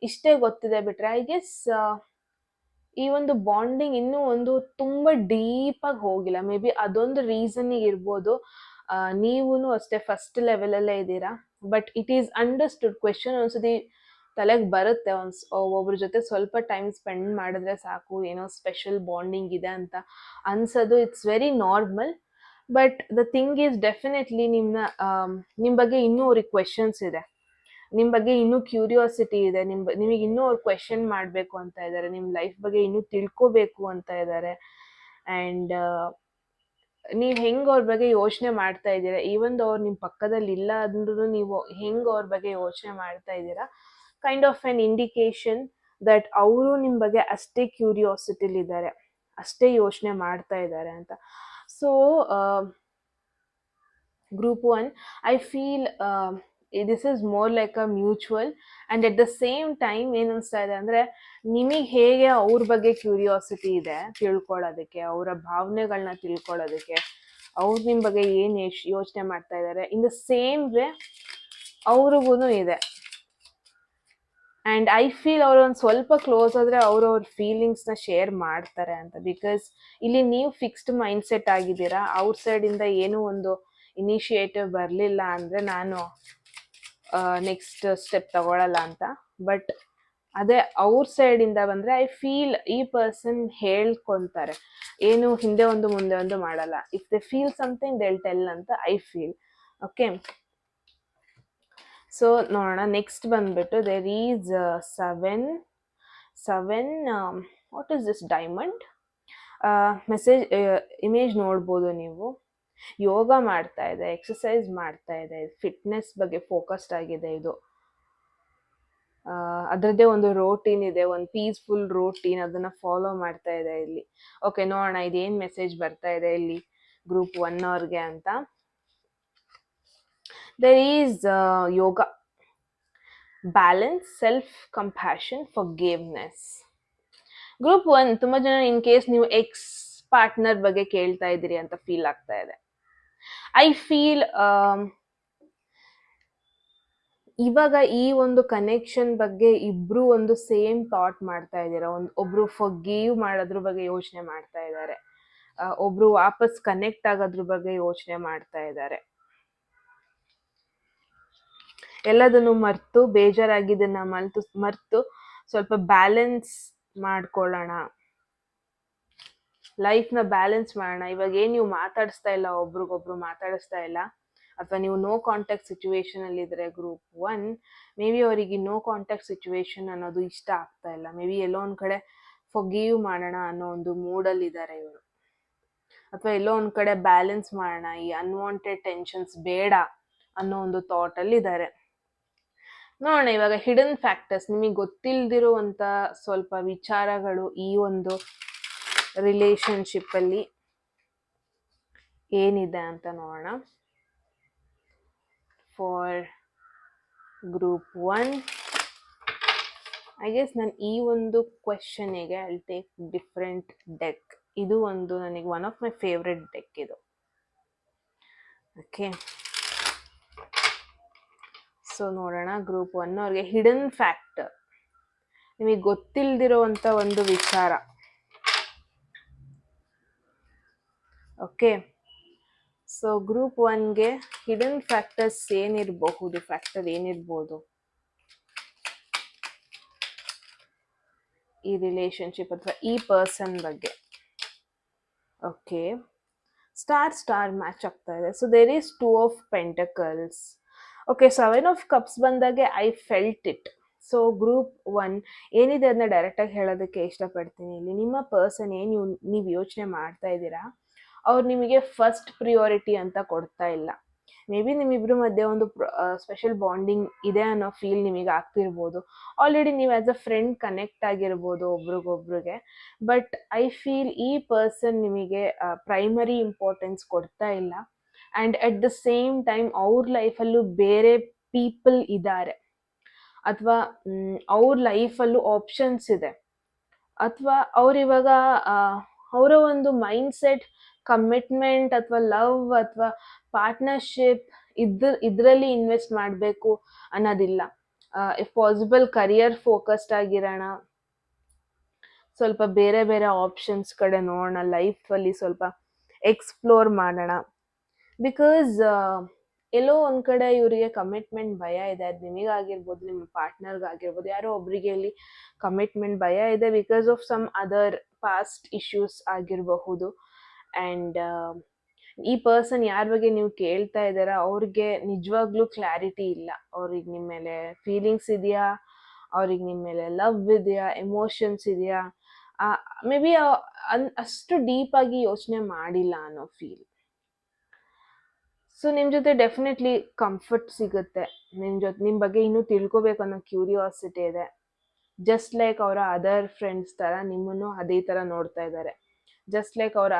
Speaker 1: ಇಷ್ಟೇ ಗೊತ್ತಿದೆ ಬಿಟ್ರೆ ಐ ಗೆಸ್ ಈ ಒಂದು ಬಾಂಡಿಂಗ್ ಇನ್ನೂ ಒಂದು ತುಂಬಾ ಡೀಪ್ ಆಗಿ ಹೋಗಿಲ್ಲ. ಮೇ ಬಿ ಅದೊಂದು ರೀಸನ್ನಿಗೆ ಇರ್ಬೋದು. ನೀವೂ ಅಷ್ಟೇ ಫಸ್ಟ್ ಲೆವೆಲಲ್ಲೇ ಇದ್ದೀರಾ, but it is understood. Question ಒಂದ್ಸತಿ ತಲೆಗೆ ಬರುತ್ತೆ, ಒಬ್ಬೊಬ್ರ ಜೊತೆ ಸ್ವಲ್ಪ ಟೈಮ್ ಸ್ಪೆಂಡ್ ಮಾಡಿದ್ರೆ ಸಾಕು, ಏನೋ ಸ್ಪೆಷಲ್ ಬಾಂಡಿಂಗ್ ಇದೆ ಅಂತ ಅನ್ಸೋದು. It's very normal. But the thing is definitely ನಿಮ್ಮ ಬಗ್ಗೆ ಇನ್ನೂ ಅವ್ರಿಗೆ ಕ್ವೆಶನ್ಸ್ ಇದೆ, ನಿಮ್ಮ ಬಗ್ಗೆ ಇನ್ನೂ ಕ್ಯೂರಿಯಾಸಿಟಿ ಇದೆ, ನಿಮಗೆ ಇನ್ನೂ ಅವ್ರು ಕ್ವೆಶನ್ ಮಾಡಬೇಕು ಅಂತ ಇದ್ದಾರೆ, ನಿಮ್ಮ ಲೈಫ್ ಬಗ್ಗೆ ಇನ್ನೂ ತಿಳ್ಕೋಬೇಕು ಅಂತ ಇದ್ದಾರೆ. ಆ್ಯಂಡ್ ನೀವು ಹೆಂಗೆ ಅವ್ರ ಬಗ್ಗೆ ಯೋಚನೆ ಮಾಡ್ತಾ ಇದ್ದೀರಾ, ಈವನ್ ಅವ್ರು ನಿಮ್ಮ ಪಕ್ಕದಲ್ಲಿ ಇಲ್ಲ ಅಂದ್ರೂ ನೀವು ಹೆಂಗೆ ಅವ್ರ ಬಗ್ಗೆ ಯೋಚನೆ ಮಾಡ್ತಾ ಇದ್ದೀರಾ, kind of N indication that ಅವರು ನಿಮ್ಮ ಬಗ್ಗೆ ಅಷ್ಟೇ ಕ್ಯೂರಿಯಾಸಿಟಿಲಿದ್ದಾರೆ, ಅಷ್ಟೇ ಯೋಚನೆ ಮಾಡ್ತಾ ಇದ್ದಾರೆ ಅಂತ. So group 1, I feel this is more like a mutual. And at the same time ಏನು ಅನಿಸ್ತಾ ಇದೆ ಅಂದರೆ, ನಿಮಗೆ ಹೇಗೆ ಅವ್ರ ಬಗ್ಗೆ ಕ್ಯೂರಿಯಾಸಿಟಿ ಇದೆ ತಿಳ್ಕೊಳ್ಳೋದಕ್ಕೆ, ಅವರ ಭಾವನೆಗಳನ್ನ ತಿಳ್ಕೊಳ್ಳೋದಕ್ಕೆ, ಅವ್ರು ನಿಮ್ಮ ಬಗ್ಗೆ ಏನು ಯೋಚನೆ ಮಾಡ್ತಾ ಇದ್ದಾರೆ, ಇನ್ ದ ಸೇಮ್ ವೇ ಅವ್ರಿಗೂ ಇದೆ. ಆ್ಯಂಡ್ ಐ ಫೀಲ್ ಅವ್ರು ಒಂದು ಸ್ವಲ್ಪ ಕ್ಲೋಸ್ ಆದರೆ ಅವ್ರ ಫೀಲಿಂಗ್ಸ್ನ ಶೇರ್ ಮಾಡ್ತಾರೆ ಅಂತ. ಬಿಕಾಸ್ ಇಲ್ಲಿ ನೀವು ಫಿಕ್ಸ್ಡ್ ಮೈಂಡ್ ಸೆಟ್ ಆಗಿದ್ದೀರಾ, ಔಟ್ ಸೈಡಿಂದ ಏನೂ ಒಂದು ಇನಿಷಿಯೇಟಿವ್ ಬರಲಿಲ್ಲ ಅಂದರೆ ನಾನು ನೆಕ್ಸ್ಟ್ ಸ್ಟೆಪ್ ತಗೊಳ್ಳಲ್ಲ ಅಂತ. ಬಟ್ ಅದೇ ಅವ್ರ ಸೈಡಿಂದ ಬಂದರೆ ಐ ಫೀಲ್ ಈ ಪರ್ಸನ್ ಹೇಳ್ಕೊತಾರೆ, ಏನು ಹಿಂದೆ ಒಂದು ಮುಂದೆ ಒಂದು ಮಾಡಲ್ಲ. If they feel something they will tell ಅಂತ ಐ ಫೀಲ್. ಓಕೆ, ಸೊ ನೋಡೋಣ. ನೆಕ್ಸ್ಟ್ ಬಂದ್ಬಿಟ್ಟು there is seven. What is this? Diamond. Message image ನೋಡ್ಬೋದು ನೀವು. ಯೋಗ ಮಾಡ್ತಾ ಇದೆ, ಎಕ್ಸಸೈಸ್ ಮಾಡ್ತಾ ಇದೆ, ಫಿಟ್ನೆಸ್ ಬಗ್ಗೆ ಫೋಕಸ್ಡ್ ಆಗಿದೆ ಇದು. ಅದರದ್ದೇ ಒಂದು ರೋಟೀನ್ ಇದೆ, ಒಂದು ಪೀಸ್ಫುಲ್ ರೋಟೀನ್, ಅದನ್ನ ಫಾಲೋ ಮಾಡ್ತಾ ಇದೆ ಇಲ್ಲಿ. ಓಕೆ, ನೋಡೋಣ ಇದೇನು ಮೆಸೇಜ್ ಬರ್ತಾ ಇದೆ ಇಲ್ಲಿ ಗ್ರೂಪ್ 1 ಅವ್ರಿಗೆ ಅಂತ. There is yoga, balance, self compassion, forgiveness. Group 1 ತುಂಬ ಜನ ಇನ್ ಕೇಸ್ ನೀವು ಎಕ್ಸ್ ಪಾರ್ಟ್ನರ್ ಬಗ್ಗೆ ಕೇಳ್ತಾ ಇದ್ದೀರಿ ಅಂತ ಫೀಲ್ ಆಗ್ತಾ ಇದೆ. ಐ ಫೀಲ್ ಇವಾಗ ಈ ಒಂದು ಕನೆಕ್ಷನ್ ಬಗ್ಗೆ ಇಬ್ರು ಒಂದು ಸೇಮ್ ಥಾಟ್ ಮಾಡ್ತಾ ಇದ್ದೀರಾ. ಒಬ್ರು ಫರ್ಗಿವ್ ಮಾಡೋದ್ರ ಬಗ್ಗೆ ಯೋಚನೆ ಮಾಡ್ತಾ ಇದ್ದಾರೆ, ಒಬ್ರು ವಾಪಸ್ ಕನೆಕ್ಟ್ ಆಗೋದ್ರ ಬಗ್ಗೆ ಯೋಚನೆ ಮಾಡ್ತಾ ಇದ್ದಾರೆ. ಎಲ್ಲದನ್ನು ಮರ್ತು, ಬೇಜಾರಾಗಿದ್ದನ್ನ ಮರ್ತು ಸ್ವಲ್ಪ ಬ್ಯಾಲೆನ್ಸ್ ಮಾಡ್ಕೊಳ್ಳೋಣ, ಲೈಫ್ನ ಬ್ಯಾಲೆನ್ಸ್ ಮಾಡೋಣ. ಇವಾಗ ಏನು ನೀವು ಮಾತಾಡಿಸ್ತಾ ಇಲ್ಲ, ಒಬ್ರಿಗೊಬ್ರು ಮಾತಾಡಿಸ್ತಾ ಇಲ್ಲ, ಅಥವಾ ನೀವು ನೋ ಕಾಂಟ್ಯಾಕ್ಟ್ ಸಿಚುವೇಶನ್ ಅಲ್ಲಿ ಇದ್ರೆ ಗ್ರೂಪ್ 1, ಮೇ ಬಿ ಅವರಿಗೆ ನೋ ಕಾಂಟ್ಯಾಕ್ಟ್ ಸಿಚುವೇಶನ್ ಅನ್ನೋದು ಇಷ್ಟ ಆಗ್ತಾ ಇಲ್ಲ. ಮೇ ಬಿ ಎಲ್ಲೋ ಒಂದ್ ಕಡೆ ಫರ್ಗಿವ್ ಮಾಡೋಣ ಅನ್ನೋ ಒಂದು ಮೂಡಲ್ಲಿ ಇದ್ದಾರೆ ಇವರು, ಅಥವಾ ಎಲ್ಲೋ ಒಂದ್ ಕಡೆ ಬ್ಯಾಲೆನ್ಸ್ ಮಾಡೋಣ, ಈ ಅನ್ವಾಂಟೆಡ್ ಟೆನ್ಷನ್ಸ್ ಬೇಡ ಅನ್ನೋ ಒಂದು ಥಾಟ್ ಅಲ್ಲಿ ಇದ್ದಾರೆ. ನೋಡೋಣ ಇವಾಗ ಹಿಡನ್ ಫ್ಯಾಕ್ಟರ್ಸ್, ನಿಮಗೆ ಗೊತ್ತಿಲ್ದಿರುವಂತ ಸ್ವಲ್ಪ ವಿಚಾರಗಳು ಈ ಒಂದು ರಿಲೇಶನ್ಶಿಪ್ ಅಲ್ಲಿ ಏನಿದೆ ಅಂತ ನೋಡೋಣ. ಫಾರ್ ಗ್ರೂಪ್ 1, ಐ ಗೆಸ್ ನಾನು ಈ ಒಂದು ಕ್ವೆಶನಿಗೆ ಐ ಟೇಕ್ ಡಿಫ್ರೆಂಟ್ ಡೆಕ್. ಇದು ಒಂದು ನನಗೆ one of my favourite deck ಇದು. ಓಕೆ, ಸೊ ನೋಡೋಣ ಗ್ರೂಪ್ 1 ಅವ್ರಿಗೆ ಹಿಡನ್ ಫ್ಯಾಕ್ಟರ್, ನಿಮಗೆ ಗೊತ್ತಿಲ್ದಿರೋವಂಥ ಒಂದು ವಿಚಾರ. ಓಕೆ, ಸೊ ಗ್ರೂಪ್ 1ಗೆ ಹಿಡನ್ ಫ್ಯಾಕ್ಟರ್ಸ್ ಏನಿರಬಹುದು, ಫ್ಯಾಕ್ಟರ್ ಏನಿರ್ಬೋದು ಈ ರಿಲೇಶನ್ಶಿಪ್ ಅಥವಾ ಈ ಪರ್ಸನ್ ಬಗ್ಗೆ. ಓಕೆ, ಸ್ಟಾರ್ ಮ್ಯಾಚ್ ಆಗ್ತಾ ಇದೆ. So there is 2 of pentacles. Okay, 7 of cups ಬಂದಾಗೆ I felt it. So group 1 ಏನಿದೆ ಅದನ್ನ ಡೈರೆಕ್ಟಾಗಿ ಹೇಳೋದಕ್ಕೆ ಇಷ್ಟಪಡ್ತೀನಿ. ಇಲ್ಲಿ ನಿಮ್ಮ ಪರ್ಸನ್ ಏನು ನೀವು ಯೋಚನೆ ಮಾಡ್ತಾ ಇದ್ದೀರಾ, ಅವ್ರು ನಿಮಗೆ ಫಸ್ಟ್ ಪ್ರಿಯಾರಿಟಿ ಅಂತ ಕೊಡ್ತಾ ಇಲ್ಲ. ಮೇ ಬಿ ನಿಮ್ಮಿಬ್ರ ಮಧ್ಯೆ ಒಂದು ಸ್ಪೆಷಲ್ ಬಾಂಡಿಂಗ್ ಇದೆ ಅನ್ನೋ ಫೀಲ್ ನಿಮಗೆ ಆಗ್ತಿರ್ಬೋದು. ಆಲ್ರೆಡಿ ನೀವು ಆಸ್ ಅ ಫ್ರೆಂಡ್ ಕನೆಕ್ಟ್ ಆಗಿರ್ಬೋದು ಒಬ್ರಿಗೊಬ್ರಿಗೆ. ಬಟ್ ಐ ಫೀಲ್ ಈ ಪರ್ಸನ್ ನಿಮಗೆ ಪ್ರೈಮರಿ ಇಂಪಾರ್ಟೆನ್ಸ್ ಕೊಡ್ತಾ ಇಲ್ಲ. And at the same time ಅವ್ರ ಲೈಫಲ್ಲೂ ಬೇರೆ ಪೀಪಲ್ ಇದ್ದಾರೆ, ಅಥವಾ ಅವ್ರ ಲೈಫಲ್ಲೂ ಆಪ್ಷನ್ಸ್ ಇದೆ, ಅಥವಾ ಅವ್ರಿವಾಗ ಅವರ ಒಂದು ಮೈಂಡ್ಸೆಟ್ ಕಮಿಟ್ಮೆಂಟ್ ಅಥವಾ ಲವ್ ಅಥವಾ ಪಾರ್ಟ್ನರ್ಶಿಪ್ ಇದರಲ್ಲಿ ಇನ್ವೆಸ್ಟ್ ಮಾಡಬೇಕು ಅನ್ನೋದಿಲ್ಲ. ಇಫ್ ಪಾಸಿಬಲ್ ಕರಿಯರ್ ಫೋಕಸ್ಡ್ ಆಗಿರೋಣ, ಸ್ವಲ್ಪ ಬೇರೆ ಬೇರೆ ಆಪ್ಷನ್ಸ್ ಕಡೆ ನೋಡೋಣ, ಲೈಫಲ್ಲಿ ಸ್ವಲ್ಪ ಎಕ್ಸ್ಪ್ಲೋರ್ ಮಾಡೋಣ. ಬಿಕಾಸ್ ಎಲ್ಲೋ ಒಂದು ಕಡೆ ಇವರಿಗೆ ಕಮಿಟ್ಮೆಂಟ್ ಭಯ ಇದೆ. ಅದು ನಿಮಗಾಗಿರ್ಬೋದು, ನಿಮ್ಮ ಪಾರ್ಟ್ನರ್ಗಾಗಿರ್ಬೋದು, ಯಾರೋ ಒಬ್ಬರಿಗೆ ಇಲ್ಲಿ ಕಮಿಟ್ಮೆಂಟ್ ಭಯ ಇದೆ because of some other past issues ಆಗಿರಬಹುದು. ಆ್ಯಂಡ್ ಈ ಪರ್ಸನ್ ಯಾರ ಬಗ್ಗೆ ನೀವು ಕೇಳ್ತಾ ಇದ್ದೀರಾ ಅವ್ರಿಗೆ ನಿಜವಾಗ್ಲೂ ಕ್ಲಾರಿಟಿ ಇಲ್ಲ. ಅವ್ರಿಗೆ ನಿಮ್ಮ ಮೇಲೆ ಫೀಲಿಂಗ್ಸ್ ಇದೆಯಾ, ಅವ್ರಿಗೆ ನಿಮ್ಮ ಮೇಲೆ ಲವ್ ಇದೆಯಾ, ಎಮೋಷನ್ಸ್ ಇದೆಯಾ, ಮೇ ಬಿ ಅಷ್ಟು ಡೀಪಾಗಿ ಯೋಚನೆ ಮಾಡಿಲ್ಲ ಅನ್ನೋ ಫೀಲ್. ಸೊ ನಿಮ್ಮ ಜೊತೆ ಡೆಫಿನೆಟ್ಲಿ ಕಂಫರ್ಟ್ ಸಿಗುತ್ತೆ. ನಿಮ್ಮ ಬಗ್ಗೆ ಇನ್ನೂ ತಿಳ್ಕೊಬೇಕು ಅನ್ನೋ ಕ್ಯೂರಿಯಾಸಿಟಿ ಇದೆ. ಜಸ್ಟ್ ಲೈಕ್ ಅವರ ಅದರ್ ಫ್ರೆಂಡ್ಸ್ ಥರ ನಿಮ್ಮನ್ನು ಅದೇ ಥರ ನೋಡ್ತಾ ಇದ್ದಾರೆ. ಜಸ್ಟ್ ಲೈಕ್ ಅವರ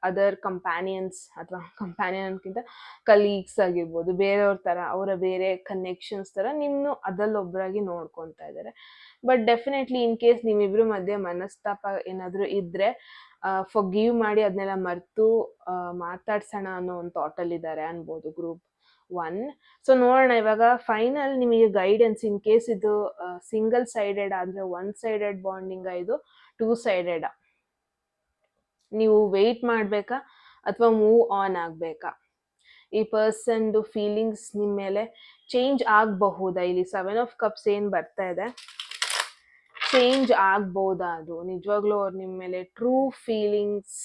Speaker 1: ಅದರ್ ಕಂಪ್ಯಾನಿಯನ್ಸ್, ಅಥವಾ ಕಂಪ್ಯಾನಿಯನ್ಗಿಂತ ಕಲೀಗ್ಸ್ ಆಗಿರ್ಬೋದು, ಬೇರೆಯವ್ರ ಥರ, ಅವರ ಬೇರೆ ಕನೆಕ್ಷನ್ಸ್ ಥರ ನಿಮ್ಮನ್ನು ಅದರಲ್ಲೊಬ್ಬರಾಗಿ ನೋಡ್ಕೊತಾ ಇದ್ದಾರೆ. ಬಟ್ ಡೆಫಿನೆಟ್ಲಿ ಇನ್ ಕೇಸ್ ನಿಮ್ಮಿಬ್ರ ಮಧ್ಯೆ ಮನಸ್ತಾಪ ಏನಾದರೂ ಇದ್ದರೆ ಫಾರ್ಗಿವ್ ಮಾಡಿ ಅದನ್ನೆಲ್ಲ ಮರೆತು ಮಾತಾಡ್ಸೋಣ ಅನ್ನೋ ಒಂದು ಥಾಟಲ್ಲಿದ್ದಾರೆ ಅನ್ಬೋದು ಗ್ರೂಪ್ 1. ಸೊ ನೋಡೋಣ ಇವಾಗ ಫೈನಲ್ ನಿಮಗೆ ಗೈಡೆನ್ಸ್. ಇನ್ ಕೇಸ್ ಇದು ಸಿಂಗಲ್ ಸೈಡೆಡ್ ಆದರೆ 1 ಸೈಡೆಡ್ ಬಾಂಡಿಂಗ, ಇದು 2 ಸೈಡೆಡ್, ನೀವು ವೆಯ್ಟ್ ಮಾಡಬೇಕಾ ಅಥವಾ ಮೂವ್ ಆನ್ ಆಗಬೇಕಾ? ಈ ಪರ್ಸನ್ದು ಫೀಲಿಂಗ್ಸ್ ನಿಮ್ಮ ಮೇಲೆ ಚೇಂಜ್ ಆಗಬಹುದಾ? ಇಲ್ಲಿ 7 ಆಫ್ ಕಪ್ಸ್ ಏನು ಬರ್ತಾ ಇದೆ, ಚೇಂಜ್ ಆಗ್ಬೋದಾ? ಅದು ನಿಜವಾಗ್ಲೂ ಅವ್ರು ನಿಮ್ಮ ಮೇಲೆ ಟ್ರೂ ಫೀಲಿಂಗ್ಸ್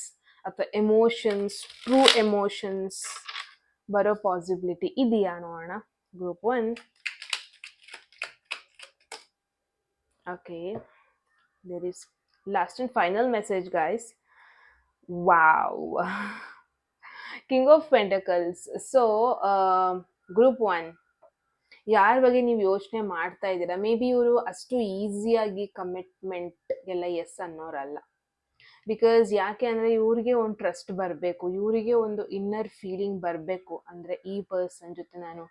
Speaker 1: ಅಥವಾ ಎಮೋಷನ್ಸ್, ಟ್ರೂ ಎಮೋಷನ್ಸ್ ಬರೋ ಪಾಸಿಬಿಲಿಟಿ ಇದೆಯಾ ನೋಡೋಣ. Group 1. Okay, there is last and final message guys. Wow, king of pentacles. So group 1, ಯಾರ ಬಗ್ಗೆ ನೀವು ಯೋಚನೆ ಮಾಡ್ತಾ ಇದ್ದೀರಾ, ಮೇ ಬಿ ಇವರು ಅಷ್ಟು ಈಸಿಯಾಗಿ ಕಮಿಟ್ಮೆಂಟ್ಗೆಲ್ಲ ಎಸ್ ಅನ್ನೋರಲ್ಲ. ಬಿಕಾಸ್ ಯಾಕೆ ಅಂದರೆ ಇವ್ರಿಗೆ ಒಂದು ಟ್ರಸ್ಟ್ ಬರಬೇಕು, ಇವರಿಗೆ ಒಂದು ಇನ್ನರ್ ಫೀಲಿಂಗ್ ಬರಬೇಕು. ಅಂದರೆ ಈ ಪರ್ಸನ್ ಜೊತೆ ನಾನು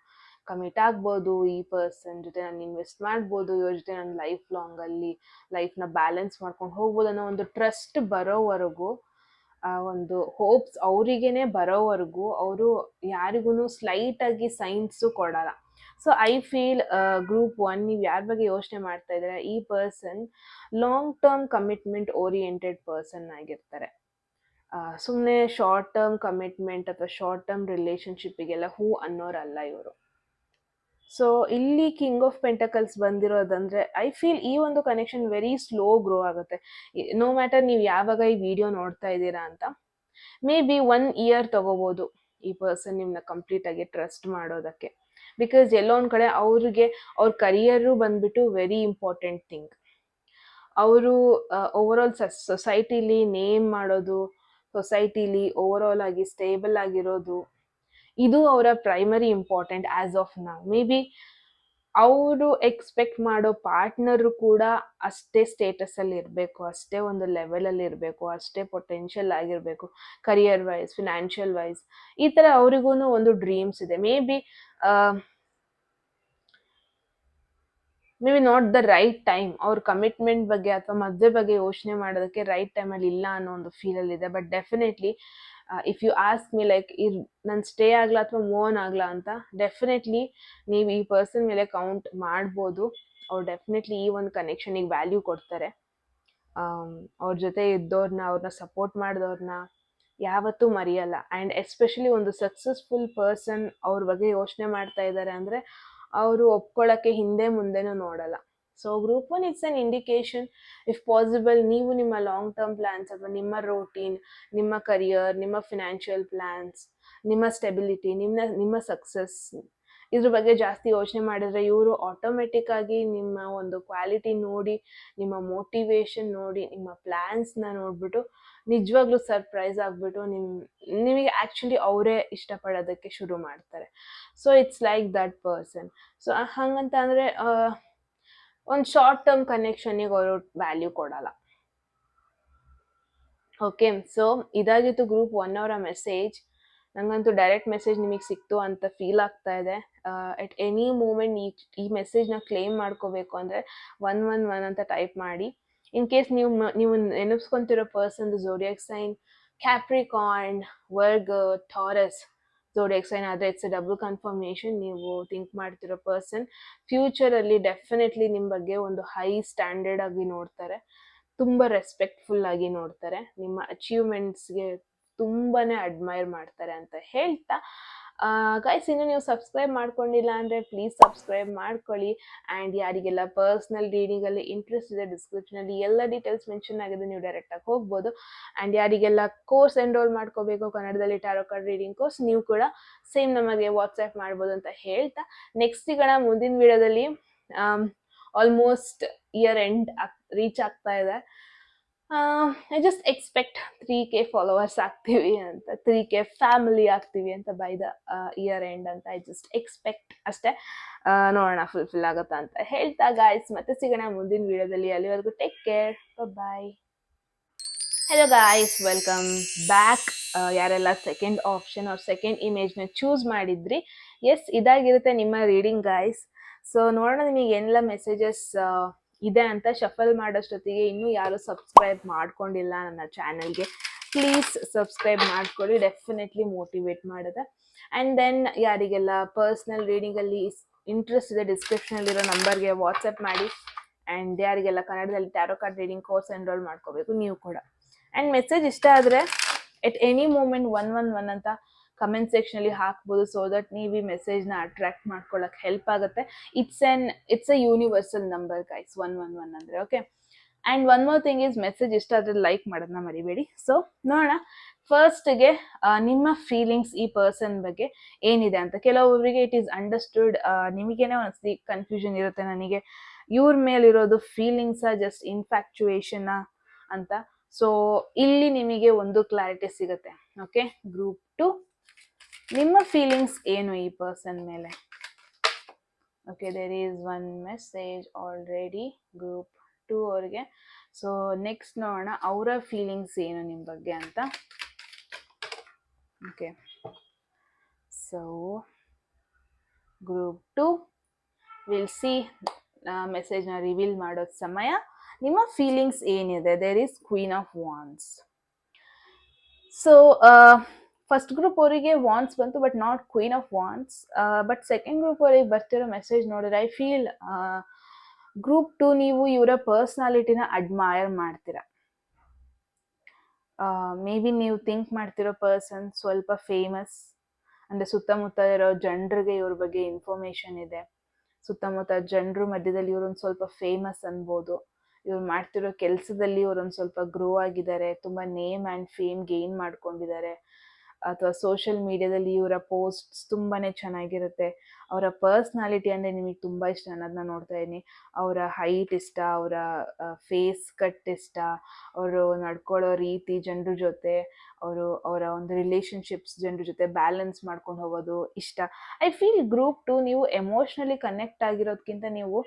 Speaker 1: ಕಮಿಟ್ ಆಗ್ಬೋದು, ಈ ಪರ್ಸನ್ ಜೊತೆ ನಾನು ಇನ್ವೆಸ್ಟ್ ಮಾಡ್ಬೋದು, ಇವ್ರ ಜೊತೆ ನಾನು ಲೈಫ್ ಲಾಂಗಲ್ಲಿ ಲೈಫ್ನ ಬ್ಯಾಲೆನ್ಸ್ ಮಾಡ್ಕೊಂಡು ಹೋಗ್ಬೋದು ಅನ್ನೋ ಒಂದು ಟ್ರಸ್ಟ್ ಬರೋವರೆಗೂ, ಒಂದು ಹೋಪ್ಸ್ ಅವರಿಗೇನೆ ಬರೋವರೆಗೂ ಅವರು ಯಾರಿಗೂ ಸ್ಲೈಟಾಗಿ ಸೈನ್ಸು ಕೊಡಲ್ಲ. ಸೊ ಐ ಫೀಲ್ ಗ್ರೂಪ್ 1, ನೀವು ಯಾರ ಬಗ್ಗೆ ಯೋಚನೆ ಮಾಡ್ತಾ ಇದ್ದೀರಾ, ಈ person long term commitment oriented person ಆಗಿರ್ತಾರೆ. ಸುಮ್ಮನೆ ಶಾರ್ಟ್ ಟರ್ಮ್ ಕಮಿಟ್ಮೆಂಟ್ ಅಥವಾ ಶಾರ್ಟ್ ಟರ್ಮ್ ರಿಲೇಷನ್ಶಿಪ್ಪಿಗೆಲ್ಲ ಹೂ ಅನ್ನೋರಲ್ಲ ಇವರು. ಸೊ ಇಲ್ಲಿ ಕಿಂಗ್ ಆಫ್ ಪೆಂಟಕಲ್ಸ್ ಬಂದಿರೋದಂದ್ರೆ ಐ ಫೀಲ್ ಈ ಒಂದು ಕನೆಕ್ಷನ್ ವೆರಿ ಸ್ಲೋ ಗ್ರೋ ಆಗುತ್ತೆ. ನೋ ಮ್ಯಾಟರ್ ನೀವು ಯಾವಾಗ ಈ ವಿಡಿಯೋ ನೋಡ್ತಾ ಇದ್ದೀರಾ ಅಂತ, ಮೇ ಬಿ 1 ಇಯರ್ ತಗೋಬೋದು ಈ ಪರ್ಸನ್ ನಿಮ್ಮನ್ನ ಕಂಪ್ಲೀಟಾಗಿ ಟ್ರಸ್ಟ್ ಮಾಡೋದಕ್ಕೆ. ಬಿಕಾಸ್ ಎಲ್ಲೋ ಒಂದು ಕಡೆ ಅವ್ರಿಗೆ ಅವ್ರ ಕರಿಯರು ಬಂದ್ಬಿಟ್ಟು ವೆರಿ ಇಂಪಾರ್ಟೆಂಟ್ ಥಿಂಗ್. ಅವರು ಓವರಾಲ್ ಸೊಸೈಟಿಲಿ ನೇಮ್ ಮಾಡೋದು, ಸೊಸೈಟಿಲಿ ಓವರಾಲ್ ಆಗಿ ಸ್ಟೇಬಲ್ ಆಗಿರೋದು, ಇದು ಅವರ primary important as of now. May be ಅವರು ಎಕ್ಸ್ಪೆಕ್ಟ್ ಮಾಡೋ ಪಾರ್ಟ್ನರು ಕೂಡ ಅಷ್ಟೇ ಸ್ಟೇಟಸಲ್ಲಿ ಇರಬೇಕು, ಅಷ್ಟೇ ಒಂದು ಲೆವೆಲಲ್ಲಿ ಇರಬೇಕು, ಅಷ್ಟೇ ಪೊಟೆನ್ಷಿಯಲ್ ಆಗಿರಬೇಕು, ಕರಿಯರ್ ವೈಸ್, ಫಿನಾನ್ಷಿಯಲ್ ವೈಸ್, ಈ ಥರ ಅವ್ರಿಗೂ ಒಂದು ಡ್ರೀಮ್ಸ್ ಇದೆ. May be not the right time ಅವ್ರ ಕಮಿಟ್ಮೆಂಟ್ ಬಗ್ಗೆ ಅಥವಾ ಮದುವೆ ಬಗ್ಗೆ ಯೋಚನೆ ಮಾಡೋದಕ್ಕೆ ರೈಟ್ ಟೈಮಲ್ಲಿ ಇಲ್ಲ ಅನ್ನೋ ಒಂದು ಫೀಲಲ್ಲಿದೆ. But definitely if you ask me like ನಾನು ಸ್ಟೇ ಆಗಲ್ಲ ಅಥವಾ ಮೂವ್ ಆನ್ ಆಗಲ್ಲ ಅಂತ, ಡೆಫಿನೆಟ್ಲಿ ನೀವು ಈ ಪರ್ಸನ್ ಮೇಲೆ ಕೌಂಟ್ ಮಾಡ್ಬೋದು. ಅವ್ರು ಡೆಫಿನೆಟ್ಲಿ ಈ ಒಂದು ಕನೆಕ್ಷನಿಗೆ ವ್ಯಾಲ್ಯೂ ಕೊಡ್ತಾರೆ. ಅವ್ರ ಜೊತೆ ಇದ್ದವ್ರನ್ನ, ಅವ್ರನ್ನ ಸಪೋರ್ಟ್ ಮಾಡಿದವ್ರನ್ನ ಯಾವತ್ತೂ ಮರೆಯಲ್ಲ. ಆ್ಯಂಡ್ ಎಸ್ಪೆಷಲಿ ಒಂದು ಸಕ್ಸಸ್ಫುಲ್ ಪರ್ಸನ್ ಅವ್ರ ಬಗ್ಗೆ ಯೋಚನೆ ಮಾಡ್ತಾ ಇದ್ದಾರೆ ಅಂದರೆ ಅವರು ಒಪ್ಕೊಳ್ಳೋಕ್ಕೆ ಹಿಂದೆ ಮುಂದೆನೂ ನೋಡಲ್ಲ. So group 1 it's an indication. If possible ನೀವು ನಿಮ್ಮ ಲಾಂಗ್ ಟರ್ಮ್ ಪ್ಲ್ಯಾನ್ಸ್ ಅಥವಾ ನಿಮ್ಮ ರೂಟೀನ್, ನಿಮ್ಮ ಕರಿಯರ್, ನಿಮ್ಮ ಫಿನಾನ್ಷಿಯಲ್ ಪ್ಲ್ಯಾನ್ಸ್, ನಿಮ್ಮ ಸ್ಟೆಬಿಲಿಟಿ, ನಿಮ್ಮ ಸಕ್ಸಸ್, ಇದ್ರ ಬಗ್ಗೆ ಜಾಸ್ತಿ ಯೋಚನೆ ಮಾಡಿದರೆ ಇವರು ಆಟೋಮೆಟಿಕ್ ಆಗಿ ನಿಮ್ಮ ಒಂದು ಕ್ವಾಲಿಟಿ ನೋಡಿ, ನಿಮ್ಮ ಮೋಟಿವೇಶನ್ ನೋಡಿ, ನಿಮ್ಮ ಪ್ಲ್ಯಾನ್ಸ್ನ ನೋಡಿಬಿಟ್ಟು ನಿಜವಾಗ್ಲೂ ಸರ್ಪ್ರೈಸ್ ಆಗಿಬಿಟ್ಟು ನಿಮಗೆ ಆ್ಯಕ್ಚುಲಿ ಅವರೇ ಇಷ್ಟಪಡೋದಕ್ಕೆ ಶುರು ಮಾಡ್ತಾರೆ. So it's like that person. So ಹಂಗಂತ ಅಂದರೆ ಒಂದು ಶಾರ್ಟ್ ಟರ್ಮ್ ಕನೆಕ್ಷನಿಗೆ ಅವರು ವ್ಯಾಲ್ಯೂ ಕೊಡಲ್ಲ. ಓಕೆ, ಸೊ ಇದಾಗಿತ್ತು ಗ್ರೂಪ್ 1 ಅವರ ಮೆಸೇಜ್. ನಂಗಂತೂ ಡೈರೆಕ್ಟ್ ಮೆಸೇಜ್ ನಿಮಗೆ ಸಿಕ್ತು ಅಂತ ಫೀಲ್ ಆಗ್ತಾ ಇದೆ. ಎಟ್ ಎನಿ ಮೂಮೆಂಟ್ ಈ ಮೆಸೇಜ್ನ ಕ್ಲೇಮ್ ಮಾಡ್ಕೋಬೇಕು ಅಂದರೆ 111 ಅಂತ ಟೈಪ್ ಮಾಡಿ. ಇನ್ ಕೇಸ್ ನೀವು ನೆನಪಿಸ್ಕೊಂತಿರೋ ಪರ್ಸನ್ದು ಝೋಡಿಯಾಕ್ ಸೈನ್ ಕ್ಯಾಪ್ರಿಕಾರ್ನ್, ವರ್ಗೋ, ಟಾರಸ್ ಝೋಡಿಯಾಕ್ ಸೈನ್ ಆದರೆ ಇಟ್ಸ್ ಎ ಡಬಲ್ ಕನ್ಫರ್ಮೇಷನ್. ನೀವು ಥಿಂಕ್ ಮಾಡ್ತಿರೋ ಪರ್ಸನ್ ಫ್ಯೂಚರಲ್ಲಿ ಡೆಫಿನೆಟ್ಲಿ ನಿಮ್ಮ ಬಗ್ಗೆ ಒಂದು ಹೈ ಸ್ಟ್ಯಾಂಡರ್ಡ್ ಆಗಿ ನೋಡ್ತಾರೆ, ತುಂಬ ರೆಸ್ಪೆಕ್ಟ್ಫುಲ್ ಆಗಿ ನೋಡ್ತಾರೆ, ನಿಮ್ಮ ಅಚೀವ್ಮೆಂಟ್ಸ್ಗೆ ತುಂಬಾನೇ ಅಡ್ಮೈರ್ ಮಾಡ್ತಾರೆ ಅಂತ ಹೇಳ್ತಾ, ಗೈಸ್ ಇನ್ನು ನೀವು ಸಬ್ಸ್ಕ್ರೈಬ್ ಮಾಡ್ಕೊಂಡಿಲ್ಲ ಅಂದರೆ ಪ್ಲೀಸ್ ಸಬ್ಸ್ಕ್ರೈಬ್ ಮಾಡ್ಕೊಳ್ಳಿ. ಆ್ಯಂಡ್ ಯಾರಿಗೆಲ್ಲ ಪರ್ಸ್ನಲ್ ರೀಡಿಂಗಲ್ಲಿ ಇಂಟ್ರೆಸ್ಟ್ ಇದೆ, ಡಿಸ್ಕ್ರಿಪ್ಷನಲ್ಲಿ ಎಲ್ಲ ಡೀಟೇಲ್ಸ್ ಮೆನ್ಷನ್ ಆಗಿದೆ, ನೀವು ಡೈರೆಕ್ಟಾಗಿ ಹೋಗ್ಬೋದು. ಆ್ಯಂಡ್ ಯಾರಿಗೆಲ್ಲ ಕೋರ್ಸ್ ಎನ್ರೋಲ್ ಮಾಡ್ಕೋಬೇಕು ಕನ್ನಡದಲ್ಲಿ ಟ್ಯಾರೋ ಕಾರ್ಡ್ ರೀಡಿಂಗ್ ಕೋರ್ಸ್, ನೀವು ಕೂಡ ಸೇಮ್ ನಮಗೆ ವಾಟ್ಸ್ಆ್ಯಪ್ ಮಾಡ್ಬೋದು ಅಂತ ಹೇಳ್ತಾ, ನೆಕ್ಸ್ಟ್ ಸಿಗೋಣ ಮುಂದಿನ ವಿಡಿಯೋದಲ್ಲಿ. ಆಲ್ಮೋಸ್ಟ್ ಇಯರ್ ಎಂಡ್ ರೀಚ್ ಆಗ್ತಾ ಇದೆ. I just expect 3K followers ಆಗ್ತೀವಿ ಅಂತ, 3K ಫ್ಯಾಮಿಲಿ ಆಗ್ತೀವಿ ಅಂತ ಬೈ ದ ಇಯರ್ ಎಂಡ್ ಅಂತ ಐ ಜಸ್ಟ್ ಎಕ್ಸ್ಪೆಕ್ಟ್ ಅಷ್ಟೇ. ನೋಡೋಣ ಫುಲ್ಫಿಲ್ ಆಗುತ್ತಾ ಅಂತ ಹೇಳ್ತಾ, ಗಾಯ್ಸ್ ಮತ್ತೆ ಸಿಗೋಣ ಮುಂದಿನ ವಿಡಿಯೋದಲ್ಲಿ. ಅಲ್ಲಿವರೆಗೂ take care, bye. Hello guys, welcome back. ಯಾರೆಲ್ಲ ಸೆಕೆಂಡ್ ಆಪ್ಷನ್ ಅವ್ರ ಸೆಕೆಂಡ್ ಇಮೇಜ್ನ ಚೂಸ್ ಮಾಡಿದ್ರಿ, ಎಸ್ ಇದಾಗಿರುತ್ತೆ ನಿಮ್ಮ ರೀಡಿಂಗ್ ಗಾಯ್ಸ್. ಸೊ ನೋಡೋಣ ನಿಮಗೆ ಏನೆಲ್ಲ ಮೆಸೇಜಸ್ ಇದೆ ಅಂತ. ಶಫಲ್ ಮಾಡೋಷ್ಟೊತ್ತಿಗೆ ಇನ್ನೂ ಯಾರು ಸಬ್ಸ್ಕ್ರೈಬ್ ಮಾಡ್ಕೊಂಡಿಲ್ಲ ನನ್ನ ಚಾನಲ್ಗೆ, ಪ್ಲೀಸ್ ಸಬ್ಸ್ಕ್ರೈಬ್ ಮಾಡ್ಕೊಳ್ಳಿ, ಡೆಫಿನೆಟ್ಲಿ ಮೋಟಿವೇಟ್ ಮಾಡುತ್ತೆ. ಆ್ಯಂಡ್ ದೆನ್ ಯಾರಿಗೆಲ್ಲ ಪರ್ಸ್ನಲ್ ರೀಡಿಂಗಲ್ಲಿ ಇಂಟ್ರೆಸ್ಟ್ ಇದೆ, ಡಿಸ್ಕ್ರಿಪ್ಷನಲ್ಲಿರೋ ನಂಬರ್ಗೆ ವಾಟ್ಸಪ್ ಮಾಡಿ. ಆ್ಯಂಡ್ ಯಾರಿಗೆಲ್ಲ ಕನ್ನಡದಲ್ಲಿ tarot card reading course enrol ಮಾಡ್ಕೋಬೇಕು ನೀವು ಕೂಡ. ಆ್ಯಂಡ್ ಮೆಸೇಜ್ ಇಷ್ಟ ಆದರೆ ಎಟ್ ಎನಿ ಮೂಮೆಂಟ್ 111 ಅಂತ ಕಮೆಂಟ್ ಸೆಕ್ಷನಲ್ಲಿ ಹಾಕ್ಬೋದು, ಸೊ ದಟ್ ನೀವು ಈ ಮೆಸೇಜ್ನ ಅಟ್ರಾಕ್ಟ್ ಮಾಡ್ಕೊಳ್ಳೋಕೆ ಹೆಲ್ಪ್ ಆಗುತ್ತೆ. It's A universal number guys 111 ಅಂದರೆ. Okay, and one more thing is, message ಇಷ್ಟ ಆದರೆ ಲೈಕ್ ಮಾಡೋದನ್ನ ಮರಿಬೇಡಿ. ಸೊ ನೋಡೋಣ ಫಸ್ಟ್ಗೆ ನಿಮ್ಮ ಫೀಲಿಂಗ್ಸ್ ಈ ಪರ್ಸನ್ ಬಗ್ಗೆ ಏನಿದೆ ಅಂತ. ಕೆಲವೊಬ್ಬರಿಗೆ ಇಟ್ ಈಸ್ ಅಂಡರ್ಸ್ಟುಡ್, ನಿಮಗೇನೆ ಒಂದ್ಸತಿ ಕನ್ಫ್ಯೂಷನ್ ಇರುತ್ತೆ, ನನಗೆ ಇವ್ರ ಮೇಲಿರೋದು ಫೀಲಿಂಗ್ಸಾ ಜಸ್ಟ್ ಇನ್ಫ್ಯಾಕ್ಚುಯೇಷನಾ ಅಂತ. ಸೊ ಇಲ್ಲಿ ನಿಮಗೆ ಒಂದು ಕ್ಲಾರಿಟಿ ಸಿಗುತ್ತೆ. ಓಕೆ, ಗ್ರೂಪ್ 2 ನಿಮ್ಮ ಫೀಲಿಂಗ್ಸ್ ಏನು ಈ ಪರ್ಸನ್ ಮೇಲೆ. Okay, there is one message already group 2 ಅವ್ರಿಗೆ. ಸೊ ನೆಕ್ಸ್ಟ್ ನೋಡೋಣ ಅವರ ಫೀಲಿಂಗ್ಸ್ ಏನು ನಿಮ್ಮ ಬಗ್ಗೆ ಅಂತ. Okay, so group 2 will see. ಮೆಸೇಜ್ನ ರಿವೀಲ್ ಮಾಡೋದು ಸಮಯ. ನಿಮ್ಮ ಫೀಲಿಂಗ್ಸ್ ಏನಿದೆ, there is queen of wands. So first group ಅವರಿಗೆ ವಾನ್ಸ್ ಬಂತು, but not queen of wands. But second group ಅವರಿಗೆ ಬರ್ತಿರೋ ಮೆಸೇಜ್ ನೋಡಿದ್ರೆ ಐ ಫೀಲ್ ಗ್ರೂಪ್ 2 ನೀವು ಇವರ ಪರ್ಸ್ನಾಲಿಟಿನ ಅಡ್ಮೈರ್ ಮಾಡ್ತೀರಾ. ಮೇ ಬಿ ನೀವು ಥಿಂಕ್ ಮಾಡ್ತಿರೋ ಪರ್ಸನ್ ಸ್ವಲ್ಪ ಫೇಮಸ್, ಅಂದರೆ ಸುತ್ತಮುತ್ತ ಇರೋ ಜನರಿಗೆ ಇವ್ರ ಬಗ್ಗೆ ಇನ್ಫಾರ್ಮೇಷನ್ ಇದೆ, ಸುತ್ತಮುತ್ತ ಜನರ ಮಧ್ಯದಲ್ಲಿ ಇವ್ರೊಂದು ಸ್ವಲ್ಪ ಫೇಮಸ್ ಅನ್ಬೋದು. ಇವ್ರು ಮಾಡ್ತಿರೋ ಕೆಲಸದಲ್ಲಿ ಇವ್ರೊಂದು ಸ್ವಲ್ಪ ಗ್ರೋ ಆಗಿದ್ದಾರೆ, ತುಂಬ ನೇಮ್ ಆ್ಯಂಡ್ ಫೇಮ್ ಗೇನ್ ಮಾಡ್ಕೊಂಡಿದ್ದಾರೆ. ಅಥವಾ ಸೋಷಿಯಲ್ ಮೀಡಿಯಾದಲ್ಲಿ ಇವರ ಪೋಸ್ಟ್ಸ್ ತುಂಬಾ ಚೆನ್ನಾಗಿರುತ್ತೆ. ಅವರ ಪರ್ಸ್ನಾಲಿಟಿ ಅಂದರೆ ನಿಮಗೆ ತುಂಬ ಇಷ್ಟ ಅನ್ನೋದನ್ನ ನೋಡ್ತಾ ಇದ್ದೀನಿ. ಅವರ ಹೈಟ್ ಇಷ್ಟ, ಅವರ ಫೇಸ್ ಕಟ್ ಇಷ್ಟ, ಅವರು ನಡ್ಕೊಳ್ಳೋ ರೀತಿ ಜನರ ಜೊತೆ, ಅವರ ಒಂದು ರಿಲೇಷನ್ಶಿಪ್ಸ್ ಜನರ ಜೊತೆ ಬ್ಯಾಲೆನ್ಸ್ ಮಾಡ್ಕೊಂಡು ಹೋಗೋದು ಇಷ್ಟ. ಐ ಫೀಲ್ ಗ್ರೂಪ್ 2 ನೀವು ಎಮೋಷ್ನಲಿ ಕನೆಕ್ಟ್ ಆಗಿರೋದಕ್ಕಿಂತ ನೀವು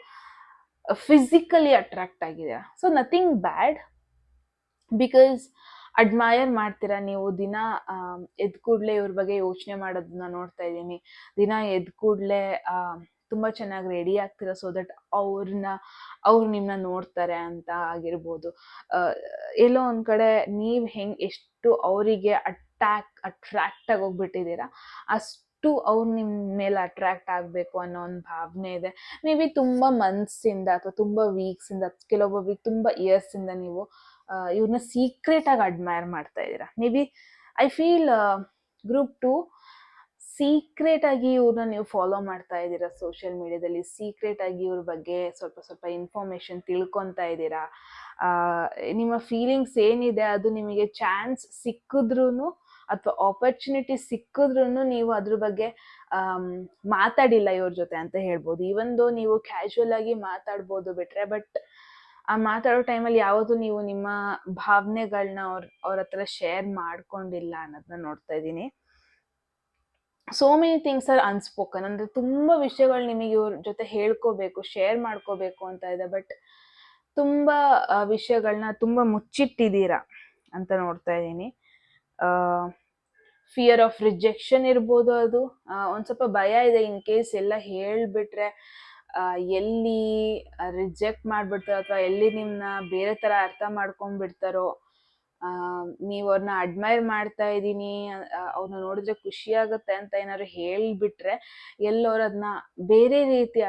Speaker 1: ಫಿಸಿಕಲಿ ಅಟ್ರಾಕ್ಟ್ ಆಗಿದ್ದೀರಾ. So nothing bad, because admire ಮಾಡ್ತೀರಾ ನೀವು. ದಿನ ಎದ್ದು ಕೂಡಲೇ ಇವ್ರ ಬಗ್ಗೆ ಯೋಚನೆ ಮಾಡೋದನ್ನ ನೋಡ್ತಾ ಇದ್ದೀನಿ. ದಿನ ಎದ್ದು ಕೂಡಲೇ ತುಂಬ ಚೆನ್ನಾಗಿ ರೆಡಿ ಆಗ್ತೀರಾ, ಸೊ ದಟ್ ಅವ್ರು ನಿಮ್ಮನ್ನ ನೋಡ್ತಾರೆ ಅಂತ ಆಗಿರ್ಬೋದು. ಎಲ್ಲೋ ಒಂದು ಕಡೆ ನೀವು ಎಷ್ಟು ಅವರಿಗೆ ಅಟ್ರಾಕ್ಟ್ ಆಗೋಗ್ಬಿಟ್ಟಿದ್ದೀರಾ, ಅಷ್ಟು ಅವ್ರು ನಿಮ್ಮ ಮೇಲೆ ಅಟ್ರಾಕ್ಟ್ ಆಗಬೇಕು ಅನ್ನೋ ಒಂದು ಭಾವನೆ ಇದೆ. ಮೇ ಬಿ ತುಂಬ ಮಂತ್ಸಿಂದ ಅಥವಾ ತುಂಬ ವೀಕ್ಸಿಂದ, ಕೆಲವೊಬ್ಬೊಬ್ರಿಗೆ ತುಂಬ ಇಯರ್ಸಿಂದ ನೀವು ಇವ್ರನ್ನ ಸೀಕ್ರೆಟಾಗಿ ಅಡ್ಮೈರ್ ಮಾಡ್ತಾ ಇದ್ದೀರಾ. May be I feel group 2 ಸೀಕ್ರೆಟಾಗಿ ಇವ್ರನ್ನ ನೀವು ಫಾಲೋ ಮಾಡ್ತಾ ಇದ್ದೀರಾ ಸೋಷಿಯಲ್ ಮೀಡಿಯಾದಲ್ಲಿ. ಸೀಕ್ರೆಟಾಗಿ ಇವ್ರ ಬಗ್ಗೆ ಸ್ವಲ್ಪ ಇನ್ಫಾರ್ಮೇಷನ್ ತಿಳ್ಕೊತಾ ಇದ್ದೀರಾ. ನಿಮ್ಮ ಫೀಲಿಂಗ್ಸ್ ಏನಿದೆ ಅದು ನಿಮಗೆ ಚಾನ್ಸ್ ಸಿಕ್ಕಿದ್ರೂ ಅಥವಾ ಆಪರ್ಚುನಿಟಿ ಸಿಕ್ಕಿದ್ರೂ ನೀವು ಅದ್ರ ಬಗ್ಗೆ ಮಾತಾಡಿಲ್ಲ ಇವ್ರ ಜೊತೆ ಅಂತ ಹೇಳ್ಬೋದು. ಈವನ್ ದೋ ನೀವು ಕ್ಯಾಶುವಲ್ ಆಗಿ ಮಾತಾಡ್ಬೋದು ಬಿಟ್ರೆ, ಬಟ್ ಆ ಮಾತಾಡೋ ಟೈಮಲ್ಲಿ ಯಾವತ್ತೂ ನೀವು ನಿಮ್ಮ ಭಾವನೆಗಳನ್ನ ಅವ್ರ ಹತ್ರ ಶೇರ್ ಮಾಡ್ಕೊಂಡಿಲ್ಲ ಅನ್ನೋದನ್ನ ನೋಡ್ತಾ ಇದ್ದೀನಿ. So many things are unspoken, ಅಂದ್ರೆ ತುಂಬಾ ವಿಷಯಗಳು ನಿಮಗೆ ಇವ್ರ ಜೊತೆ ಹೇಳ್ಕೋಬೇಕು, ಶೇರ್ ಮಾಡ್ಕೋಬೇಕು ಅಂತ ಇದೆ, ಬಟ್ ತುಂಬಾ ವಿಷಯಗಳನ್ನ ತುಂಬಾ ಮುಚ್ಚಿಟ್ಟಿದ್ದೀರಾ ಅಂತ ನೋಡ್ತಾ ಇದ್ದೀನಿ. ಫಿಯರ್ ಆಫ್ ರಿಜೆಕ್ಷನ್ ಇರ್ಬೋದು, ಅದು ಒಂದ್ ಸ್ವಲ್ಪ ಭಯ ಇದೆ. ಇನ್ ಕೇಸ್ ಎಲ್ಲ ಹೇಳ್ಬಿಟ್ರೆ ಎಲ್ಲಿ ರಿಜೆಕ್ಟ್ ಮಾಡ್ಬಿಡ್ತಾರೋ ಅಥವಾ ಎಲ್ಲಿ ನಿಮ್ನ ಬೇರೆ ತರ ಅರ್ಥ ಮಾಡ್ಕೊಂಡ್ಬಿಡ್ತಾರೋ, ನೀವು ಅವ್ರನ್ನ ಅಡ್ಮೈರ್ ಮಾಡ್ತಾ ಇದ್ದೀನಿ, ಅವ್ರನ್ನ ನೋಡಿದ್ರೆ ಖುಷಿ ಆಗುತ್ತೆ ಅಂತ ಏನಾದ್ರು ಹೇಳ್ಬಿಟ್ರೆ ಎಲ್ಲೋರು ಅದನ್ನ ಬೇರೆ ರೀತಿ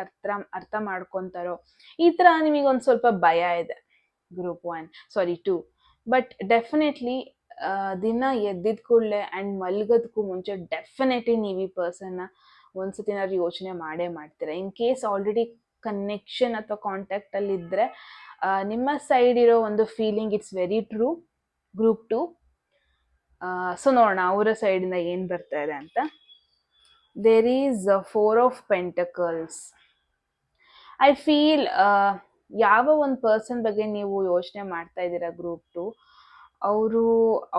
Speaker 1: ಅರ್ಥ ಮಾಡ್ಕೊಂತಾರೋ, ಈ ತರ ನಿಮಗೆ ಒಂದ್ ಸ್ವಲ್ಪ ಭಯ ಇದೆ ಗ್ರೂಪ್ 2. ಬಟ್ ಡೆಫಿನೆಟ್ಲಿ ದಿನ ಎದ್ದಿದ್ ಕೂಡಲೇ ಆ್ಯಂಡ್ ಮಲ್ಗೋದಕ್ಕೂ ಮುಂಚೆ ಡೆಫಿನೆಟ್ಲಿ ನೀವು ಈ ಪರ್ಸನ್ನ ಒಂದ್ಸತಿ ಏನಾದ್ರು ಯೋಚನೆ ಮಾಡೇ ಮಾಡ್ತೀರಾ. ಇನ್ ಕೇಸ್ ಆಲ್ರೆಡಿ ಕನೆಕ್ಷನ್ ಅಥವಾ ಕಾಂಟ್ಯಾಕ್ಟ್ ಅಲ್ಲಿ ಇದ್ರೆ ನಿಮ್ಮ ಸೈಡ್ ಇರೋ ಒಂದು feeling it's very true group 2. So ನೋಡೋಣ ಅವರ ಸೈಡಿಂದ ಏನ್ ಬರ್ತಾ ಇದೆ ಅಂತ. There is 4 of pentacles. I feel ಯಾವ ಒಂದು ಪರ್ಸನ್ ಬಗ್ಗೆ ನೀವು ಯೋಚನೆ ಮಾಡ್ತಾ ಇದ್ದೀರಾ ಗ್ರೂಪ್ 2, ಅವರು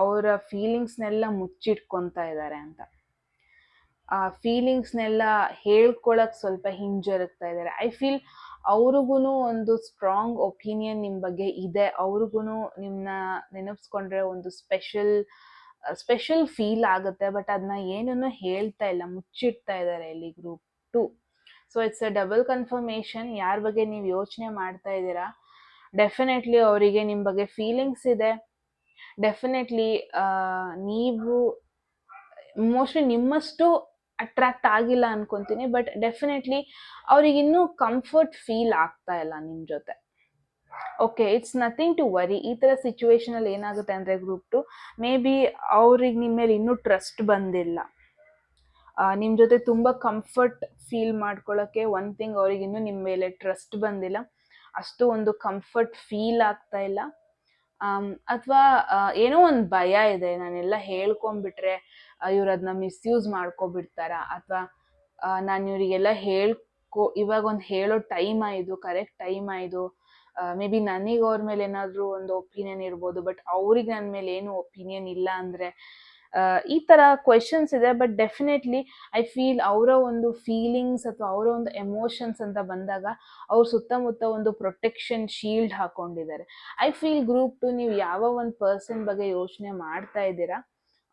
Speaker 1: ಅವರ ಫೀಲಿಂಗ್ಸ್ನೆಲ್ಲ ಮುಚ್ಚಿಟ್ಕೊತಾ ಇದ್ದಾರೆ ಅಂತ. ಆ ಫೀಲಿಂಗ್ಸ್ನೆಲ್ಲ ಹೇಳ್ಕೊಳಕ್ ಸ್ವಲ್ಪ ಹಿಂಜರುಗ್ತಾ ಇದ್ದಾರೆ. ಐ ಫೀಲ್ ಅವ್ರಿಗೂ ಒಂದು ಸ್ಟ್ರಾಂಗ್ ಒಪಿನಿಯನ್ ನಿಮ್ಮ ಬಗ್ಗೆ ಇದೆ, ಅವ್ರಿಗೂ ನಿಮ್ಮನ್ನ ನೆನಪಿಸ್ಕೊಂಡ್ರೆ ಒಂದು ಸ್ಪೆಷಲ್ ಫೀಲ್ ಆಗುತ್ತೆ, ಬಟ್ ಅದನ್ನ ಏನನ್ನು ಹೇಳ್ತಾ ಇಲ್ಲ, ಮುಚ್ಚಿಡ್ತಾ ಇದ್ದಾರೆ ಇಲ್ಲಿ group 2. So it's a double confirmation. ಯಾರ ಬಗ್ಗೆ ನೀವು ಯೋಚನೆ ಮಾಡ್ತಾ ಇದ್ದೀರಾ, ಡೆಫಿನೆಟ್ಲಿ ಅವರಿಗೆ ನಿಮ್ಮ ಬಗ್ಗೆ ಫೀಲಿಂಗ್ಸ್ ಇದೆ. ಡೆಫಿನೆಟ್ಲಿ ನೀವು ಮೋಸ್ಟ್ಲಿ ನಿಮ್ಮಷ್ಟು ಅಟ್ರಾಕ್ಟ್ ಆಗಿಲ್ಲ ಅನ್ಕೊಂತೀನಿ, ಬಟ್ ಡೆಫಿನೆಟ್ಲಿ ಅವ್ರಿಗೆ ಇನ್ನೂ ಕಂಫರ್ಟ್ ಫೀಲ್ ಆಗ್ತಾ ಇಲ್ಲ ನಿಮ್ಮ ಜೊತೆ. Okay, it's nothing to worry. ಈ ಥರ ಸಿಚುವೇಶನ್ ಅಲ್ಲಿ ಏನಾಗುತ್ತೆ ಅಂದರೆ ಗ್ರೂಪ್ 2 ಮೇ ಬಿ ಅವ್ರಿಗೆ ನಿಮ್ಮ ಮೇಲೆ ಇನ್ನೂ ಟ್ರಸ್ಟ್ ಬಂದಿಲ್ಲ. ನಿಮ್ಮ ಜೊತೆ ತುಂಬ ಕಂಫರ್ಟ್ ಫೀಲ್ ಮಾಡ್ಕೊಳ್ಳೋಕ್ಕೆ ಒನ್ ಥಿಂಗ್, ಅವ್ರಿಗೆ ಇನ್ನೂ ನಿಮ್ಮ ಮೇಲೆ ಟ್ರಸ್ಟ್ ಬಂದಿಲ್ಲ, ಅಷ್ಟು ಒಂದು ಕಂಫರ್ಟ್ ಫೀಲ್ ಆಗ್ತಾ ಇಲ್ಲ. ಅಥವಾ ಏನೋ ಒಂದು ಭಯ ಇದೆ, ನಾನೆಲ್ಲ ಹೇಳ್ಕೊಂಡ್ಬಿಟ್ರೆ ಇವ್ರು ಅದನ್ನ ಮಿಸ್ಯೂಸ್ ಮಾಡ್ಕೊಬಿಡ್ತಾರ, ಅಥವಾ ನಾನು ಇವರಿಗೆಲ್ಲ ಇವಾಗ ಒಂದು ಹೇಳೋ ಟೈಮ್ ಆಯಿತು, ಕರೆಕ್ಟ್ ಟೈಮ್ ಆಯಿತು. ಮೇ ಬಿ ನನಗೆ ಅವ್ರ ಮೇಲೆ ಏನಾದರೂ ಒಂದು ಒಪಿನಿಯನ್ ಇರ್ಬೋದು, ಬಟ್ ಅವ್ರಿಗೆ ನನ್ನ ಮೇಲೆ ಏನು ಒಪಿನಿಯನ್ ಇಲ್ಲ ಅಂದರೆ, ಈ ಥರ ಕ್ವೆಶನ್ಸ್ ಇದೆ. ಬಟ್ ಡೆಫಿನೆಟ್ಲಿ ಐ ಫೀಲ್ ಅವರ ಒಂದು ಫೀಲಿಂಗ್ಸ್ ಅಥವಾ ಅವರ ಒಂದು ಎಮೋಷನ್ಸ್ ಅಂತ ಬಂದಾಗ ಅವ್ರ ಸುತ್ತಮುತ್ತ ಒಂದು ಪ್ರೊಟೆಕ್ಷನ್ ಶೀಲ್ಡ್ ಹಾಕೊಂಡಿದ್ದಾರೆ. ಐ ಫೀಲ್ ಗ್ರೂಪ್ 2 ನೀವು ಯಾವ ಒಂದು ಪರ್ಸನ್ ಬಗ್ಗೆ ಯೋಚನೆ ಮಾಡ್ತಾ ಇದ್ದೀರಾ,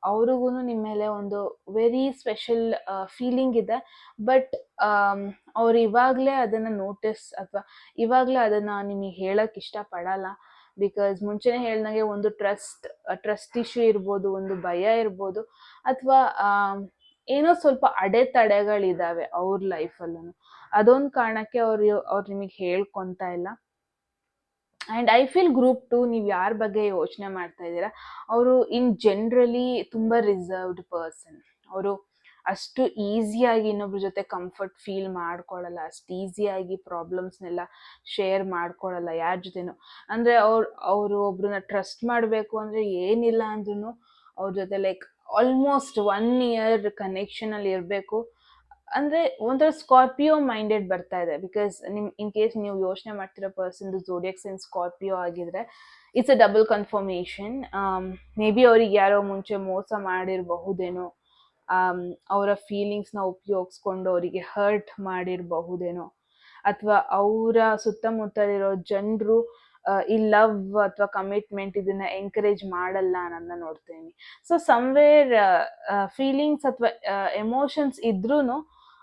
Speaker 1: ಅವ್ರಿಗೂ ನಿಮ್ಮ ಮೇಲೆ ಒಂದು ವೆರಿ ಸ್ಪೆಷಲ್ ಫೀಲಿಂಗ್ ಇದೆ. ಬಟ್ ಅವ್ರು ಇವಾಗಲೇ ಅದನ್ನು ನೋಟಿಸ್ ಅಥವಾ ಇವಾಗಲೇ ಅದನ್ನು ನಿಮಗೆ ಹೇಳಕ್ಕೆ ಇಷ್ಟಪಡಲ್ಲ. ಬಿಕಾಸ್ ಮುಂಚೆನೇ ಹೇಳ್ದಂಗೆ ಒಂದು ಟ್ರಸ್ಟ್ ಇಶ್ಯೂ ಇರ್ಬೋದು, ಒಂದು ಭಯ ಇರ್ಬೋದು, ಅಥವಾ ಏನೋ ಸ್ವಲ್ಪ ಅಡೆತಡೆಗಳಿದ್ದಾವೆ ಅವ್ರ ಲೈಫಲ್ಲೂ. ಅದೊಂದು ಕಾರಣಕ್ಕೆ ಅವ್ರು ನಿಮಗೆ ಹೇಳ್ಕೊತಾ ಇಲ್ಲ. ಆ್ಯಂಡ್ ಐ ಫೀಲ್ ಗ್ರೂಪ್ 2 ನೀವು ಯಾರ ಬಗ್ಗೆ ಯೋಚನೆ ಮಾಡ್ತಾ ಇದ್ದೀರಾ, ಅವರು ಇನ್ ಜನರಲಿ ತುಂಬ ರಿಸರ್ವ್ಡ್ ಪರ್ಸನ್. ಅವರು ಅಷ್ಟು ಈಸಿಯಾಗಿ ಇನ್ನೊಬ್ರ ಜೊತೆ ಕಂಫರ್ಟ್ ಫೀಲ್ ಮಾಡ್ಕೊಳ್ಳಲ್ಲ, ಅಷ್ಟು ಈಸಿಯಾಗಿ ಪ್ರಾಬ್ಲಮ್ಸ್ನೆಲ್ಲ ಶೇರ್ ಮಾಡ್ಕೊಳ್ಳಲ್ಲ ಯಾರ ಜೊತೆನೂ. ಅಂದರೆ ಅವರು ಒಬ್ರನ್ನ ಟ್ರಸ್ಟ್ ಮಾಡಬೇಕು ಅಂದರೆ ಏನಿಲ್ಲ ಅಂದ್ರೂ ಅವ್ರ ಜೊತೆ ಲೈಕ್ ಆಲ್ಮೋಸ್ಟ್ 1 year ಕನೆಕ್ಷನಲ್ಲಿ ಇರಬೇಕು. ಅಂದರೆ ಒಂಥರ ಸ್ಕಾರ್ಪಿಯೋ ಮೈಂಡೆಡ್ ಬರ್ತಾ ಇದೆ. ಬಿಕಾಸ್ ಇನ್ ಕೇಸ್ ನೀವು ಯೋಚನೆ ಮಾಡ್ತಿರೋ ಪರ್ಸನ್ದು ಝೋಡಿಯಾಕ್ ಸೈನ್ ಸ್ಕಾರ್ಪಿಯೋ ಆಗಿದ್ರೆ it's a double confirmation. May be ಅವ್ರಿಗೆ ಯಾರೋ ಮುಂಚೆ ಮೋಸ ಮಾಡಿರಬಹುದೇನೋ, ಅವರ ಫೀಲಿಂಗ್ಸ್ನ ಉಪಯೋಗಿಸ್ಕೊಂಡು ಅವರಿಗೆ ಹರ್ಟ್ ಮಾಡಿರಬಹುದೇನೋ, ಅಥವಾ ಅವರ ಸುತ್ತಮುತ್ತಲಿರೋ ಜನರು ಈ ಲವ್ ಅಥವಾ ಕಮಿಟ್ಮೆಂಟ್ ಇದನ್ನ ಎಂಕರೇಜ್ ಮಾಡಲ್ಲ ಅನ್ನೋದನ್ನ ನೋಡ್ತೀನಿ. ಸೊ ಸಮ್ವೇರ್ ಫೀಲಿಂಗ್ಸ್ ಅಥವಾ ಎಮೋಷನ್ಸ್ ಇದ್ರೂ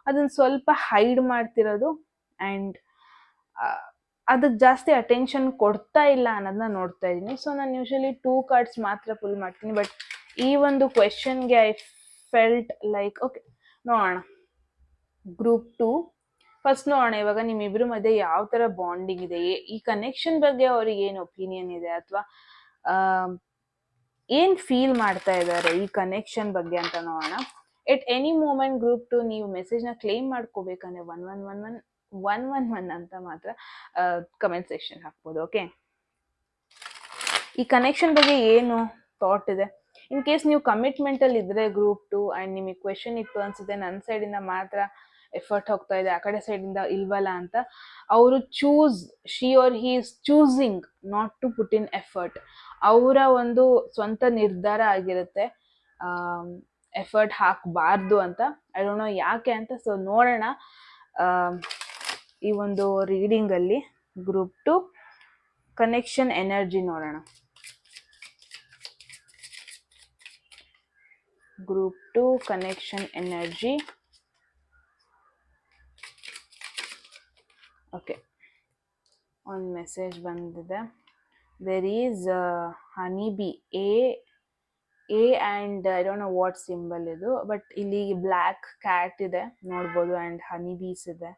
Speaker 1: ಅದನ್ನ ಸ್ವಲ್ಪ ಹೈಡ್ ಮಾಡ್ತಿರೋದು ಆ್ಯಂಡ್ ಅದಕ್ಕೆ ಜಾಸ್ತಿ ಅಟೆನ್ಷನ್ ಕೊಡ್ತಾ ಇಲ್ಲ ಅನ್ನೋದನ್ನ ನೋಡ್ತಾ ಇದ್ದೀನಿ. ಸೊ ನಾನು ಯೂಶಲಿ 2 cards ಮಾತ್ರ ಪುಲ್ ಮಾಡ್ತೀನಿ. ಬಟ್ ಈ ಒಂದು ಕ್ವೆಶನ್ಗೆ ಐ ಫೆಲ್ಟ್ ಲೈಕ್ ಓಕೆ, ನೋಡೋಣ ಗ್ರೂಪ್ 2 ಫಸ್ಟ್ ನೋಡೋಣ. ಇವಾಗ ನಿಮ್ಮಿಬ್ರ ಮಧ್ಯೆ ಯಾವ ಥರ ಬಾಂಡಿಂಗ್ ಇದೆ, ಈ ಕನೆಕ್ಷನ್ ಬಗ್ಗೆ ಅವ್ರಿಗೆ ಏನು ಒಪಿನಿಯನ್ ಇದೆ, ಅಥವಾ ಏನು ಫೀಲ್ ಮಾಡ್ತಾ ಇದ್ದಾರೆ ಈ ಕನೆಕ್ಷನ್ ಬಗ್ಗೆ ಅಂತ ನೋಡೋಣ. ಎಟ್ ಎನಿ ಮೂಮೆಂಟ್ ಗ್ರೂಪ್ 2 ನೀವು ಮೆಸೇಜ್ನ ಕ್ಲೇಮ್ ಮಾಡ್ಕೋಬೇಕಂದ್ರೆ 1111 ಅಂತ ಮಾತ್ರ ಕಮೆಂಟ್ ಸೆಕ್ಷನ್ ಹಾಕ್ಬೋದು. ಓಕೆ, ಈ ಕನೆಕ್ಷನ್ ಬಗ್ಗೆ ಏನು ಥಾಟ್ ಇದೆ. ಇನ್ ಕೇಸ್ ನೀವು ಕಮಿಟ್ಮೆಂಟಲ್ಲಿ ಇದ್ದರೆ ಗ್ರೂಪ್ 2 ಆ್ಯಂಡ್ ನಿಮಗೆ ಕ್ವೆಶನ್ ಇತ್ತು ಅನಿಸುತ್ತೆ, ನನ್ನ ಸೈಡಿಂದ ಮಾತ್ರ ಎಫರ್ಟ್ ಹೋಗ್ತಾ ಇದೆ, ಆ ಕಡೆ ಸೈಡಿಂದ ಇಲ್ವಲ್ಲ ಅಂತ ಅವರು she or he is choosing not to put in effort. ಅವರ ಒಂದು ಸ್ವಂತ ನಿರ್ಧಾರ ಆಗಿರುತ್ತೆ ಎಫರ್ಟ್ ಹಾಕಬಾರ್ದು ಅಂತ. ಐ ಡೋಂಟ್ ನೋ ಯಾಕೆ ಅಂತ. ಸೊ ನೋಡೋಣ ಈ ಒಂದು ರೀಡಿಂಗಲ್ಲಿ ಗ್ರೂಪ್ 2 ಕನೆಕ್ಷನ್ ಎನರ್ಜಿ ನೋಡೋಣ. Group 2 connection energy. ಓಕೆ, ಒಂದು ಮೆಸೇಜ್ ಬಂದಿದೆ. There is honey bee a and I don't know what symbol ಇದು, ಬಟ್ ಇಲ್ಲಿ ಬ್ಲ್ಯಾಕ್ ಕ್ಯಾಟ್ ಇದೆ ನೋಡ್ಬೋದು ಆ್ಯಂಡ್ ಹನಿ ಬೀಸ್ ಇದೆ.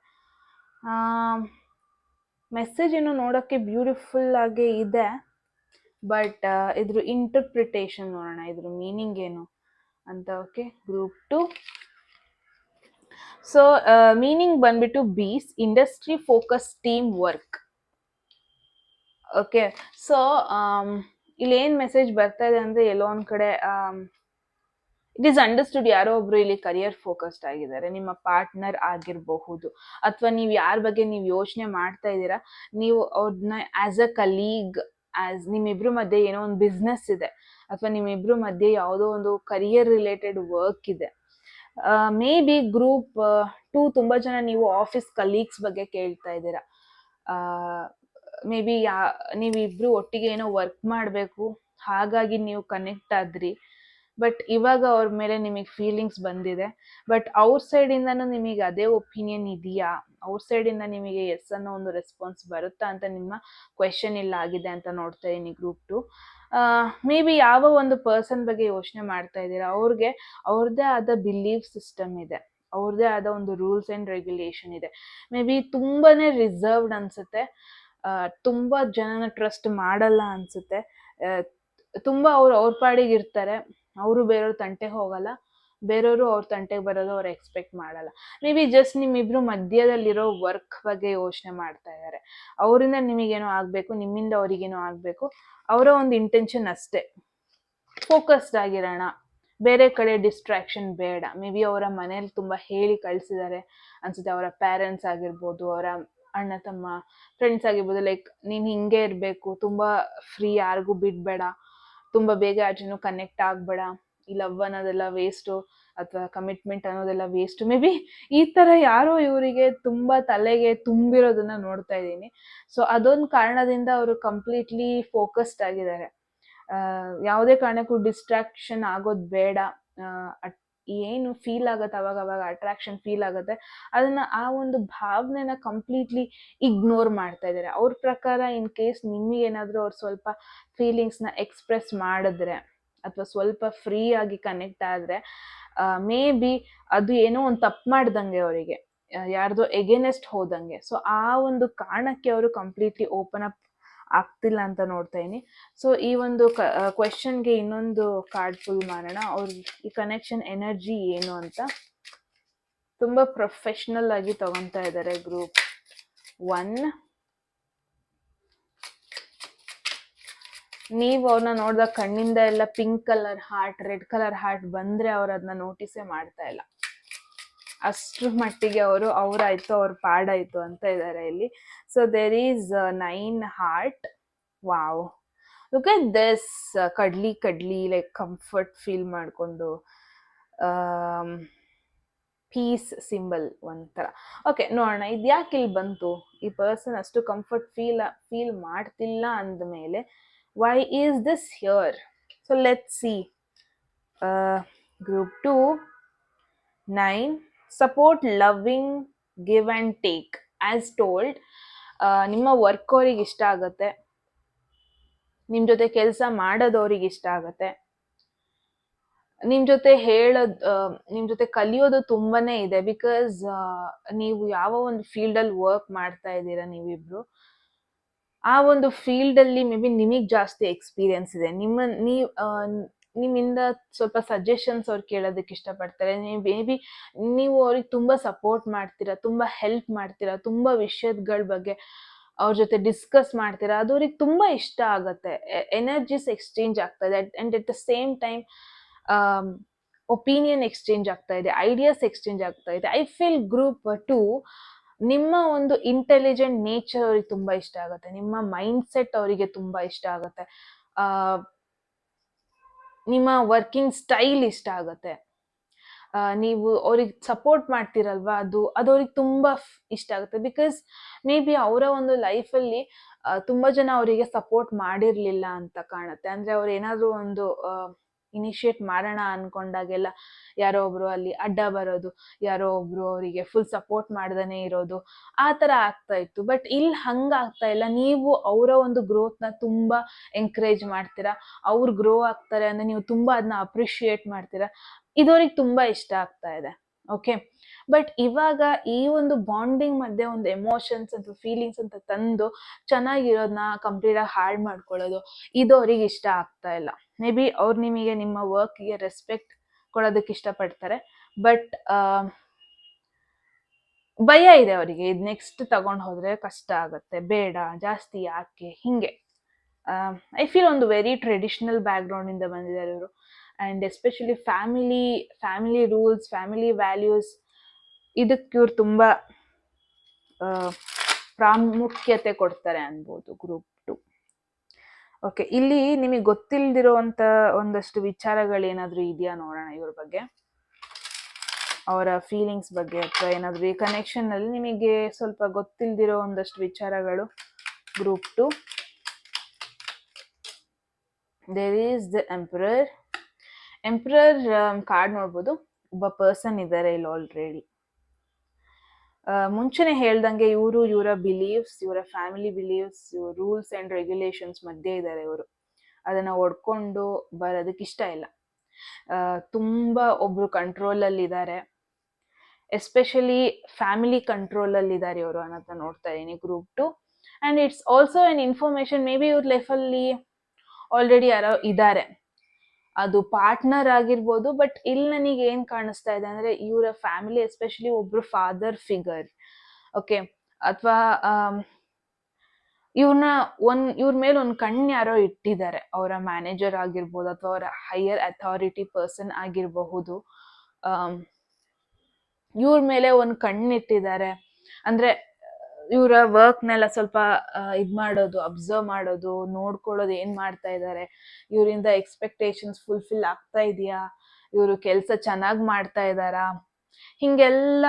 Speaker 1: ಮೆಸೇಜ್ ಏನು ನೋಡೋಕ್ಕೆ ಬ್ಯೂಟಿಫುಲ್ ಆಗಿ ಇದೆ, ಬಟ್ ಇದ್ರ ಇಂಟರ್ಪ್ರಿಟೇಷನ್ ನೋಡೋಣ, ಇದ್ರ ಮೀನಿಂಗ್ ಏನು ಅಂತ. Okay, group 2. ಸೊ ಮೀನಿಂಗ್ ಬಂದ್ಬಿಟ್ಟು bees, industry focus team work. Okay, so ಇಲ್ಲಿ ಏನು ಮೆಸೇಜ್ ಬರ್ತಾ ಇದೆ ಅಂದರೆ ಎಲ್ಲೋ ಒಂದು ಕಡೆ ಇಟ್ ಈಸ್ ಅಂಡರ್ಸ್ಟುಡ್, ಯಾರೋ ಒಬ್ರು ಇಲ್ಲಿ ಕರಿಯರ್ ಫೋಕಸ್ಡ್ ಆಗಿದ್ದಾರೆ. ನಿಮ್ಮ ಪಾರ್ಟ್ನರ್ ಆಗಿರಬಹುದು, ಅಥವಾ ನೀವು ಯಾರ ಬಗ್ಗೆ ನೀವು ಯೋಚನೆ ಮಾಡ್ತಾ ಇದ್ದೀರಾ, ನೀವು ಅವ್ರನ್ನ ಆಸ್ ಅ ಕಲೀಗ್, ನಿಮ್ಮಿಬ್ರು ಮಧ್ಯೆ ಏನೋ ಒಂದು ಬಿಸ್ನೆಸ್ ಇದೆ, ಅಥವಾ ನಿಮ್ಮಿಬ್ರು ಮಧ್ಯೆ ಯಾವುದೋ ಒಂದು ಕರಿಯರ್ ರಿಲೇಟೆಡ್ ವರ್ಕ್ ಇದೆ. ಮೇ ಬಿ ಗ್ರೂಪ್ 2 ತುಂಬ ಜನ ನೀವು ಆಫೀಸ್ ಕಲೀಗ್ಸ್ ಬಗ್ಗೆ ಕೇಳ್ತಾ ಇದ್ದೀರಾ. ಮೇ ಬಿ ನೀವಿಬ್ರು ಒಟ್ಟಿಗೆ ಏನೋ ವರ್ಕ್ ಮಾಡಬೇಕು, ಹಾಗಾಗಿ ನೀವು ಕನೆಕ್ಟ್ ಆದ್ರಿ. ಬಟ್ ಇವಾಗ ಅವ್ರ ಮೇಲೆ ನಿಮಗೆ ಫೀಲಿಂಗ್ಸ್ ಬಂದಿದೆ. ಬಟ್ ಅವ್ರ ಸೈಡಿಂದನೂ ನಿಮಗೆ ಅದೇ ಒಪಿನಿಯನ್ ಇದೆಯಾ, ಅವ್ರ ಸೈಡಿಂದ ನಿಮಗೆ ಎಸ್ ಅನ್ನೋ ಒಂದು ರೆಸ್ಪಾನ್ಸ್ ಬರುತ್ತಾ ಅಂತ ನಿಮ್ಮ ಕ್ವೆಶನ್ ಇಲ್ಲ ಆಗಿದೆ ಅಂತ ನೋಡ್ತಾ ಇದ್ದೀನಿ ಗ್ರೂಪ್ 2. ಮೇ ಬಿ ಯಾವ ಒಂದು ಪರ್ಸನ್ ಬಗ್ಗೆ ಯೋಚನೆ ಮಾಡ್ತಾ ಇದ್ದೀರಾ, ಅವ್ರಿಗೆ ಅವ್ರದ್ದೇ ಆದ ಬಿಲೀಫ್ ಸಿಸ್ಟಮ್ ಇದೆ, ಅವ್ರದ್ದೇ ಆದ ಒಂದು ರೂಲ್ಸ್ ಆ್ಯಂಡ್ ರೆಗ್ಯುಲೇಷನ್ ಇದೆ. ಮೇ ಬಿ ತುಂಬಾನೇ ರಿಸರ್ವ್ಡ್ ಅನ್ಸುತ್ತೆ, ತುಂಬ ಜನನ ಟ್ರಸ್ಟ್ ಮಾಡಲ್ಲ ಅನ್ಸುತ್ತೆ, ತುಂಬ ಅವ್ರ ಪಾಡಿಗೆ ಇರ್ತಾರೆ, ಅವರು ಬೇರೆಯವ್ರ ತಂಟೆಗೆ ಹೋಗಲ್ಲ, ಬೇರೆಯವರು ಅವ್ರ ತಂಟೆಗೆ ಬರೋದು ಅವ್ರು ಎಕ್ಸ್ಪೆಕ್ಟ್ ಮಾಡಲ್ಲ. ಮೇ ಬಿ ಜಸ್ಟ್ ನಿಮ್ಮಿಬ್ರು ಮಧ್ಯದಲ್ಲಿರೋ ವರ್ಕ್ ಬಗ್ಗೆ ಯೋಚನೆ ಮಾಡ್ತಾ ಇದ್ದಾರೆ. ಅವರಿಂದ ನಿಮಗೇನೋ ಆಗಬೇಕು, ನಿಮ್ಮಿಂದ ಅವರಿಗೇನೋ ಆಗಬೇಕು, ಅವರ ಒಂದು ಇಂಟೆನ್ಷನ್ ಅಷ್ಟೇ. ಫೋಕಸ್ಡ್ ಆಗಿರೋಣ, ಬೇರೆ ಕಡೆ ಡಿಸ್ಟ್ರಾಕ್ಷನ್ ಬೇಡ. ಮೇ ಬಿ ಅವರ ಮನೇಲಿ ತುಂಬ ಹೇಳಿ ಕಳಿಸಿದ್ದಾರೆ ಅನ್ಸುತ್ತೆ, ಅವರ ಪೇರೆಂಟ್ಸ್ ಆಗಿರ್ಬೋದು, ಅವರ ಅಣ್ಣ ತಮ್ಮ ಫ್ರೆಂಡ್ಸ್ ಆಗಿರ್ಬೋದು, ಲೈಕ್ ನೀನು ಹಿಂಗೆ ಇರಬೇಕು, ತುಂಬ ಫ್ರೀ, ಯಾರಿಗೂ ಬಿಡಬೇಡ, ತುಂಬ ಬೇಗ ಯಾರು ಕನೆಕ್ಟ್ ಆಗಬೇಡ, ಈ ಲವ್ ಅನ್ನೋದೆಲ್ಲ ವೇಸ್ಟು, ಅಥವಾ ಕಮಿಟ್ಮೆಂಟ್ ಅನ್ನೋದೆಲ್ಲ ವೇಸ್ಟು. ಮೇ ಬಿ ಈ ಥರ ಯಾರೋ ಇವರಿಗೆ ತುಂಬ ತಲೆಗೆ ತುಂಬಿರೋದನ್ನ ನೋಡ್ತಾ ಇದ್ದೀನಿ. ಸೊ ಅದೊಂದು ಕಾರಣದಿಂದ ಅವರು ಕಂಪ್ಲೀಟ್ಲಿ ಫೋಕಸ್ಡ್ ಆಗಿದ್ದಾರೆ. ಯಾವುದೇ ಕಾರಣಕ್ಕೂ ಡಿಸ್ಟ್ರಾಕ್ಷನ್ ಆಗೋದು ಬೇಡ. ಏನು ಫೀಲ್ ಆಗುತ್ತೆ ಅವಾಗ ಅಟ್ರಾಕ್ಷನ್ ಫೀಲ್ ಆಗುತ್ತೆ, ಅದನ್ನ ಆ ಒಂದು ಭಾವನೆನ ಕಂಪ್ಲೀಟ್ಲಿ ಇಗ್ನೋರ್ ಮಾಡ್ತಾ ಇದ್ದಾರೆ. ಅವ್ರ ಪ್ರಕಾರ ಇನ್ ಕೇಸ್ ನಿಮಗೇನಾದರೂ ಅವ್ರು ಸ್ವಲ್ಪ ಫೀಲಿಂಗ್ಸ್ನ ಎಕ್ಸ್ಪ್ರೆಸ್ ಮಾಡಿದ್ರೆ, ಅಥವಾ ಸ್ವಲ್ಪ ಫ್ರೀ ಆಗಿ ಕನೆಕ್ಟ್ ಆದರೆ, ಮೇ ಬಿ ಅದು ಏನೋ ಒಂದು ತಪ್ಪು ಮಾಡ್ದಂಗೆ, ಅವರಿಗೆ ಯಾರ್ದೋ ಎಗೇನೆಸ್ಟ್ ಹೋದಂಗೆ. ಸೊ ಆ ಒಂದು ಕಾರಣಕ್ಕೆ ಅವರು ಕಂಪ್ಲೀಟ್ಲಿ ಓಪನ್ ಅಪ್ ಆಗ್ತಿಲ್ಲ ಅಂತ ನೋಡ್ತಾ ಇದೀನಿ. ಸೊ ಈ ಒಂದು ಕ್ವೆಶನ್ಗೆ ಇನ್ನೊಂದು ಕಾರ್ಡ್ ಫುಲ್ ಮಾಡೋಣ, ಅವ್ರ ಈ ಕನೆಕ್ಷನ್ ಎನರ್ಜಿ ಏನು ಅಂತ. ತುಂಬಾ ಪ್ರೊಫೆಷನಲ್ ಆಗಿ ತಗೊಂತಾ ಇದ್ದಾರೆ ಗ್ರೂಪ್ 1. ನೀವು ಅವ್ರನ್ನ ನೋಡಿದಾಗ ಕಣ್ಣಿಂದ ಎಲ್ಲ pink colour heart, red colour heart ಬಂದ್ರೆ ಅವ್ರು ಅದನ್ನ ನೋಟಿಸೇ ಮಾಡ್ತಾ ಇಲ್ಲ, ಅಷ್ಟ್ರ ಮಟ್ಟಿಗೆ ಅವ್ರಾಯ್ತು, ಅವ್ರ ಪಾಡಾಯ್ತು ಅಂತ ಇದ್ದಾರೆ ಇಲ್ಲಿ. So there is 9 heart. Wow, look at this, cuddly like comfort feel ಮಾಡಿಕೊಂಡು, ಪೀಸ್ ಸಿಂಬಲ್ ಒಂಥರ. ಓಕೆ, ನೋಡೋಣ ಇದು ಯಾಕೆ ಇಲ್ಲಿ ಬಂತು. ಈ ಪರ್ಸನ್ ಅಷ್ಟು ಕಂಫರ್ಟ್ ಫೀಲ್ ಮಾಡ್ತಿಲ್ಲ ಅಂದಮೇಲೆ why is this here? So let's see. Group 2 9 support, loving, give and take as told. ನಿಮ್ಮ ವರ್ಕ್ ಅವ್ರಿಗೆ ಇಷ್ಟ ಆಗುತ್ತೆ, ನಿಮ್ಮ ಜೊತೆ ಕೆಲಸ ಮಾಡೋದು ಅವ್ರಿಗೆ ಇಷ್ಟ ಆಗುತ್ತೆ, ನಿಮ್ಮ ಜೊತೆ ನಿಮ್ಮ ಜೊತೆ ಕಲಿಯೋದು ತುಂಬಾನೇ ಇದೆ. ಬಿಕಾಸ್ ನೀವು ಯಾವ ಒಂದು ಫೀಲ್ಡಲ್ಲಿ ವರ್ಕ್ ಮಾಡ್ತಾ ಇದ್ದೀರಾ ನೀವಿಬ್ರು, ಆ ಒಂದು ಫೀಲ್ಡಲ್ಲಿ ಮೇ ಬಿ ನಿಮಗೆ ಜಾಸ್ತಿ ಎಕ್ಸ್ಪೀರಿಯನ್ಸ್ ಇದೆ. ನಿಮ್ಮಿಂದ ಸ್ವಲ್ಪ ಸಜೆಷನ್ಸ್ ಅವ್ರು ಕೇಳೋದಕ್ಕೆ ಇಷ್ಟಪಡ್ತಾರೆ. ಮೇ ಬಿ ನೀವು ಅವ್ರಿಗೆ ತುಂಬ ಸಪೋರ್ಟ್ ಮಾಡ್ತೀರಾ, ತುಂಬ ಹೆಲ್ಪ್ ಮಾಡ್ತೀರಾ, ತುಂಬ ವಿಷಯಗಳ ಬಗ್ಗೆ ಅವ್ರ ಜೊತೆ ಡಿಸ್ಕಸ್ ಮಾಡ್ತೀರಾ, ಅದು ಅವ್ರಿಗೆ ತುಂಬ ಇಷ್ಟ ಆಗುತ್ತೆ. ಎನರ್ಜೀಸ್ ಎಕ್ಸ್ಚೇಂಜ್ ಆಗ್ತದೆ. And at the same time opinion exchange ಆಗ್ತಾ ಇದೆ, ಐಡಿಯಾಸ್ ಎಕ್ಸ್ಚೇಂಜ್ ಆಗ್ತಾ ಇದೆ. ಐ ಫೀಲ್ ಗ್ರೂಪ್ 2 ನಿಮ್ಮ ಒಂದು ಇಂಟೆಲಿಜೆಂಟ್ ನೇಚರ್ ಅವ್ರಿಗೆ ತುಂಬಾ ಇಷ್ಟ ಆಗುತ್ತೆ, ನಿಮ್ಮ ಮೈಂಡ್ ಸೆಟ್ ಅವರಿಗೆ ತುಂಬಾ ಇಷ್ಟ ಆಗುತ್ತೆ, ಆ ನಿಮ್ಮ ವರ್ಕಿಂಗ್ ಸ್ಟೈಲ್ ಇಷ್ಟ ಆಗುತ್ತೆ, ನೀವು ಅವ್ರಿಗೆ ಸಪೋರ್ಟ್ ಮಾಡ್ತೀರಲ್ವಾ, ಅದು ಅವ್ರಿಗೆ ತುಂಬಾ ಇಷ್ಟ ಆಗುತ್ತೆ. ಬಿಕಾಸ್ ಮೇ ಬಿ ಅವರ ಒಂದು ಲೈಫಲ್ಲಿ ತುಂಬಾ ಜನ ಅವರಿಗೆ ಸಪೋರ್ಟ್ ಮಾಡಿರ್ಲಿಲ್ಲ ಅಂತ ಕಾಣುತ್ತೆ. ಅಂದ್ರೆ ಅವ್ರು ಏನಾದ್ರು ಒಂದು ಇನಿಷಿಯೇಟ್ ಮಾಡೋಣ ಅನ್ಕೊಂಡಾಗೆಲ್ಲ ಯಾರೋ ಒಬ್ರು ಅಲ್ಲಿ ಅಡ್ಡ ಬರೋದು, ಯಾರೋ ಒಬ್ರು ಅವರಿಗೆ ಫುಲ್ ಸಪೋರ್ಟ್ ಮಾಡ್ದೇನೆ ಇರೋದು, ಆ ತರ ಆಗ್ತಾ ಇತ್ತು. ಬಟ್ ಇಲ್ಲಿ ಹಂಗ ಆಗ್ತಾ ಇಲ್ಲ. ನೀವು ಅವರ ಒಂದು ಗ್ರೋತ್ ನ ತುಂಬಾ ಎಂಕರೇಜ್ ಮಾಡ್ತೀರಾ, ಅವ್ರು ಗ್ರೋ ಆಗ್ತಾರೆ ಅಂದ್ರೆ ನೀವು ತುಂಬಾ ಅದನ್ನ ಅಪ್ರಿಶಿಯೇಟ್ ಮಾಡ್ತೀರಾ. ಇದು ಅವ್ರಿಗೆ ತುಂಬಾ ಇಷ್ಟ ಆಗ್ತಾ ಇದೆ. ಓಕೆ, ಬಟ್ ಇವಾಗ ಈ ಒಂದು ಬಾಂಡಿಂಗ್ ಮಧ್ಯೆ ಒಂದು ಎಮೋಷನ್ಸ್ ಅಂತ ಫೀಲಿಂಗ್ಸ್ ಅಂತ ತಂದು ಚೆನ್ನಾಗಿರೋದನ್ನ ಕಂಪ್ಲೀಟ್ ಆಗಿ ಹಾಳು ಮಾಡ್ಕೊಳ್ಳೋದು, ಇದು ಅವ್ರಿಗೆ ಇಷ್ಟ ಆಗ್ತಾ ಇಲ್ಲ. ಮೇ ಬಿ ಅವ್ರು ನಿಮಗೆ ನಿಮ್ಮ ವರ್ಕ್ಗೆ ರೆಸ್ಪೆಕ್ಟ್ ಕೊಡೋದಕ್ಕೆ ಇಷ್ಟಪಡ್ತಾರೆ, ಬಟ್ ಭಯ ಇದೆ ಅವರಿಗೆ, ಇದು ನೆಕ್ಸ್ಟ್ ತಗೊಂಡು ಹೋದ್ರೆ ಕಷ್ಟ ಆಗುತ್ತೆ, ಬೇಡ ಜಾಸ್ತಿ ಯಾಕೆ ಹಿಂಗೆ. ಐ ಫೀಲ್ ಒಂದು ವೆರಿ ಟ್ರೆಡಿಷನಲ್ ಬ್ಯಾಕ್ ಗ್ರೌಂಡ್ ಇಂದ ಬಂದಿದ್ದಾರೆ ಇವರು. And especially family rules, family values, ಇದಕ್ಕೆ ಇವ್ರು ತುಂಬಾ ಪ್ರಾಮುಖ್ಯತೆ ಕೊಡ್ತಾರೆ ಅನ್ಬೋದು ಗ್ರೂಪ್ 2. ಓಕೆ, ಇಲ್ಲಿ ನಿಮಗೆ ಗೊತ್ತಿಲ್ದಿರೋಂಥ ಒಂದಷ್ಟು ವಿಚಾರಗಳೇನಾದ್ರೂ ಇದೆಯಾ ನೋಡೋಣ ಇವ್ರ ಬಗ್ಗೆ, ಅವರ ಫೀಲಿಂಗ್ಸ್ ಬಗ್ಗೆ, ಅಥವಾ ಏನಾದ್ರು ಈ ಕನೆಕ್ಷನ್ ಅಲ್ಲಿ ನಿಮಗೆ ಸ್ವಲ್ಪ ಗೊತ್ತಿಲ್ದಿರೋ ಒಂದಷ್ಟು ವಿಚಾರಗಳು. Group 2, there is the emperor. Card ನೋಡ್ಬೋದು, ಒಬ್ಬ ಪರ್ಸನ್ ಇದ್ದಾರೆ ಇಲ್ಲಿ ಆಲ್ರೆಡಿ. ಮುಂಚೆನೆ ಹೇಳ್ದಂಗೆ ಇವರು ಇವರ ಬಿಲೀವ್ಸ್, ಇವರ family believes, rules and regulations ಮಧ್ಯೆ ಇದ್ದಾರೆ ಇವರು. ಅದನ್ನ ಒಡ್ಕೊಂಡು ಬರೋದಕ್ಕೆ ಇಷ್ಟ ಇಲ್ಲ. ತುಂಬಾ ಒಬ್ರು ಕಂಟ್ರೋಲ್ ಅಲ್ಲಿ ಇದ್ದಾರೆ, ಎಸ್ಪೆಷಲಿ ಫ್ಯಾಮಿಲಿ ಕಂಟ್ರೋಲ್ ಅಲ್ಲಿ ಇದ್ದಾರೆ ಇವರು ಅನ್ನೋದನ್ನ ನೋಡ್ತಾ ಇದೀನಿ group 2. And it's also an information, may be ಇವ್ರ ಲೈಫಲ್ಲಿ ಆಲ್ರೆಡಿ ಯಾರೋ ಇದ್ದಾರೆ, ಅದು ಪಾರ್ಟ್ನರ್ ಆಗಿರ್ಬೋದು. ಬಟ್ ಇಲ್ಲಿ ನನಗೆ ಏನ್ ಕಾಣಿಸ್ತಾ ಇದೆ ಅಂದ್ರೆ ಇವರ ಫ್ಯಾಮಿಲಿ, ಎಸ್ಪೆಷಲಿ ಒಬ್ರು ಫಾದರ್ ಫಿಗರ್, ಓಕೆ, ಅಥವಾ ಇವ್ರ ಮೇಲೆ ಒಂದು ಕಣ್ಣು ಯಾರೋ ಇಟ್ಟಿದ್ದಾರೆ, ಅವರ ಮ್ಯಾನೇಜರ್ ಆಗಿರ್ಬೋದು ಅಥವಾ ಅವರ ಹೈಯರ್ ಅಥಾರಿಟಿ ಪರ್ಸನ್ ಆಗಿರಬಹುದು. ಇವ್ರ ಮೇಲೆ ಒಂದು ಕಣ್ಣಿಟ್ಟಿದ್ದಾರೆ, ಅಂದ್ರೆ ಇವರ ವರ್ಕ್ನೆಲ್ಲ ಸ್ವಲ್ಪ ಮಾಡೋದು, ಅಬ್ಸರ್ವ್ ಮಾಡೋದು, ನೋಡ್ಕೊಳ್ಳೋದು, ಏನ್ ಮಾಡ್ತಾ ಇದ್ದಾರೆ, ಇವರಿಂದ ಎಕ್ಸ್ಪೆಕ್ಟೇಷನ್ಸ್ ಫುಲ್ಫಿಲ್ ಆಗ್ತಾ ಇದೆಯಾ, ಇವರು ಕೆಲಸ ಚೆನ್ನಾಗಿ ಮಾಡ್ತಾ ಇದ್ದಾರಾ, ಹಿಂಗೆಲ್ಲ